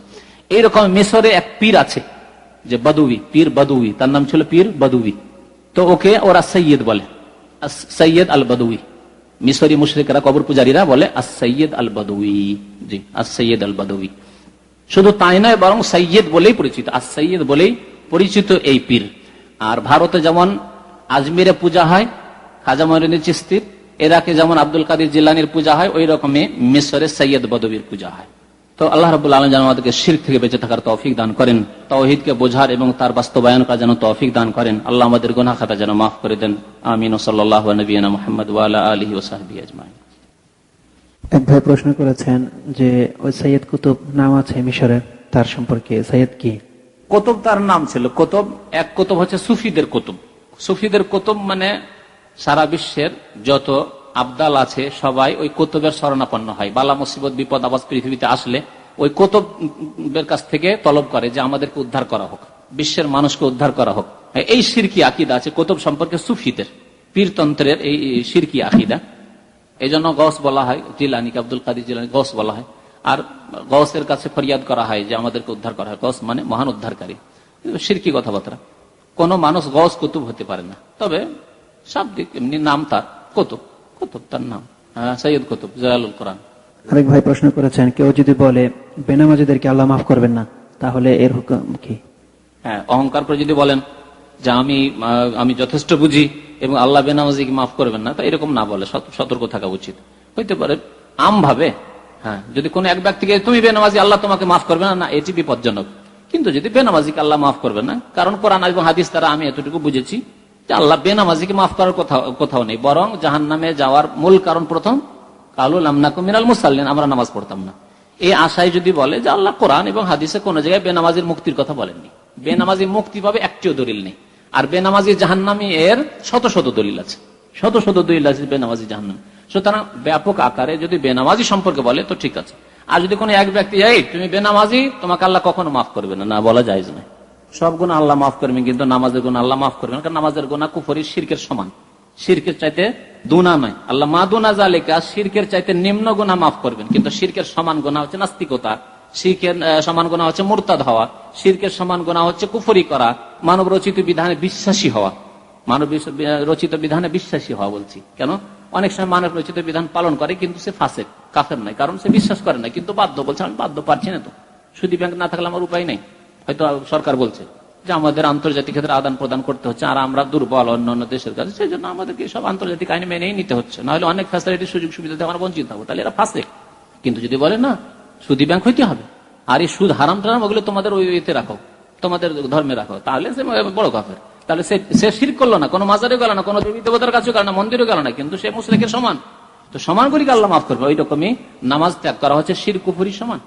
এইরকম মিশরে এক পীর আছে যে বদুই, পীর বদুই, তার নাম ছিল পীর বদুই। তো ওকে ওরা সৈয়দ বলে, সৈয়দ আল বদুই। মিশরি মুশরিকরা, কবর পূজারীরা বলে আস-সাইয়্যিদ আল বদুই। জি, আস-সাইয়্যিদ আল বদুই। শুধু তাই নয়, বরং সৈয়দ বলেই পরিচিত, আস-সাইয়্যিদ বলেই পরিচিত এই পীর। আর ভারতে যেমন আজমিরে পূজা হয় খাজা মঈনুদ্দিন চিশতির, ইরাকে যেমন আব্দুল কাদের জিলানির পূজা হয়, ওই রকমই মিশরে সৈয়দ বদবীর পূজা হয়। তো আল্লাহ রাব্বুল আলামিন যেন আমাদেরকে শিরক থেকে বেঁচে থাকার তৌফিক দান করেন, তাওহীদকে বোঝার এবং তার বাস্তবায়ন করার যেন তৌফিক দান করেন। আল্লাহ আমাদের গুনাহ খাতা যেন মাফ করে দেন। আমিন। সাল্লাল্লাহু আলা নবিয়িনা মুহাম্মদ ওয়া আলা আলিহি ওয়া সাহবিহি আজমাইন। এক ভাই প্রশ্ন করেছেন যে ওই সৈয়দ কুতুব নাম আছে মিশরের, তার সম্পর্কে সৈয়দ কি? কুতুব তার নাম ছিল। কুতুব, এক কুতুব হচ্ছে সুফিদের কুতুব। সুফিদের কুতুব মানে সারা বিশ্বের যত আবদাল আছে সবাই ওই কুতুবের শরণাপন্ন হয়। বালা মুসিবত বিপদ আবাস পৃথিবীতে আসলে ওই কুতুবের কাছ থেকে তলব করে যে আমাদেরকে উদ্ধার করা হোক, বিশ্বের মানুষকে উদ্ধার করা হোক। এই শিরকি আকীদা আছে কুতুব সম্পর্কে সুফিদের, পীরতন্ত্রের এই শিরকি আকীদা। এই জন্য গৌস বলা হয়, জিলানি, আব্দুল কাদের জিলানি গৌস বলা হয়। আর গৌসের কাছে ফরিয়াদ করা হয় যে আমাদেরকে উদ্ধার করা হয়। গৌস মানে মহান উদ্ধারকারী। শিরকি কথাবার্তা। কোন মানুষ গৌস কুতুব হতে পারে না, তবে শাব্দিক এমনি নাম তার কুতুব, কুতুব তার নাম, সৈয়দ কুতুব জালালুল কোরআন। আরেক ভাই প্রশ্ন করেছেন, কেউ যদি বলে বেনামাজিদেরকে আল্লাহ মাফ করবেন না, তাহলে এর হুকুম কি? হ্যাঁ, অহংকার করে যদি বলেন যে আমি যথেষ্ট বুঝি এবং আল্লাহ বেনামাজিকে মাফ করবেন না, তা এরকম না বলে সতর্ক থাকা উচিত। হইতে পারে আম ভাবে, হ্যাঁ, যদি কোন এক ব্যক্তিকে তুমি বেনামাজি আল্লাহ তোমাকে মাফ করবে না, এটি বিপজ্জনক। কিন্তু যদি বেনামাজিকে আল্লাহ মাফ করবে না, কারণ কোরআন এবং হাদিস দ্বারা আমি এতটুকু বুঝেছি যে আল্লাহ বেনামাজিকে মাফ করার কোথাও নেই, বরং জাহান্নামে যাওয়ার মূল কারণ প্রথম কালু লাম নাকু মিনাল মুসাল্লিন, আমরা নামাজ পড়তাম না। এই আশায় যদি বলে যে আল্লাহ কোরআন এবং হাদিসে কোন জায়গায় বেনামাজির মুক্তির কথা বলেননি, বেনামাজি মুক্তি পাবে একটিও দলিল নেই। আর বেনামাজি জাহান্নামী এর শত শত দলিল আছে, শত শত দলিল আছে বেনামাজি জাহান্নামী। সুতরাং ব্যাপক আকারে যদি বেনামাজি সম্পর্কে বলে তো ঠিক আছে। আর যদি কোনো এক ব্যক্তি, এই তুমি বেনামাজি, তোমাকে আল্লাহ কখনো মাফ করবে না, না বলা যায় না। সব গুনাহ আল্লাহ মাফ করবেন, কিন্তু নামাজের গুনাহ আল্লাহ মাফ করবেন, কারণ নামাজের গুনাহ কুফরি শিরকের সমান, শিরকের চাইতে দুনা নয়। আল্লাহ মা দুনা জালিকা, শিরকের চাইতে নিম্ন গুনাহ মাফ করবেন, কিন্তু শিরকের সমান গুনাহ হচ্ছে নাস্তিকতা, শিরকের সমান গুনাহ হচ্ছে মুরতাদ হওয়া, শিরকের সমান গুনাহ হচ্ছে কুফরি করা, মানব রচিত বিধানে বিশ্বাসী হওয়া। মানব রচিত বিধানে বিশ্বাসী হওয়া বলছি কেন, অনেক সময় মানব রচিত বিধান পালন করে কিন্তু সে ফাসেক, কাফের নাই, কারণ সে বিশ্বাস করে না, কিন্তু বাধ্য, বলছে আমি বাধ্য, পারছি না তো, সুদী ব্যাংক না থাকলে আমার উপায় নেই। হয়তো সরকার বলছে যে আমাদের আন্তর্জাতিক ক্ষেত্রে আদান প্রদান করতে হচ্ছে, আর আমরা দুর্বল অন্যান্য দেশের কাছে, সেই জন্য আমাদেরকে সব আন্তর্জাতিক আইন মেনেই নিতে হচ্ছে, নাহলে অনেক ফ্যাসিলিটি সুযোগ সুবিধা থেকে আমরা বঞ্চিত হবো, তাহলে এরা ফাসেক। কিন্তু যদি বলে না সুদী ব্যাংক হইতে হবে, আর এই সুদ হারাম টারাম ওগুলো তোমাদের ওই ইতে রাখো, তোমাদের ধর্মে রাখো, তাহলে সে বড় কাফের। তাহলে সে শিরক করলো না, কোনো মাজারে গেল না, কোনো দেবী দেবতার কাছে গেল না, মন্দিরে গেল না, কিন্তু সে মুশরিকের সমান। তো সমান করি আল্লাহ মাফ করবে। ওই রকমই নামাজ ত্যাগ করা হচ্ছে শিরক কুফরি সমান।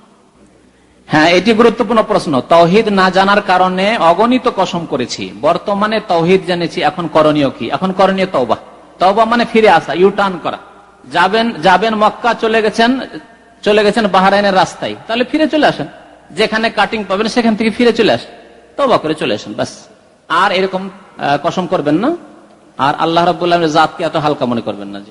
হ্যাঁ, এটি গুরুত্বপূর্ণ প্রশ্ন। তাওহীদ না জানার কারণে অগণিত কসম করেছি, বর্তমানে তাওহীদ জেনেছি, এখন করণীয় কি? এখন করণীয় তওবা। তওবা মানে ফিরে আসা, ইউটার্ন করা। যাবেন মক্কা, চলে গেছেন বাহরাইনের রাস্তায়, তাহলে ফিরে চলে আসেন, যেখানে কাটিং পাবেন সেখান থেকে ফিরে চলে আসেন, তওবা করে চলে আসেন, ব্যাস। আর এরকম কসম করবেন না, আর আল্লাহ রাব্বুল আলামিনের জাতকে এত হালকা মনে করবেন না।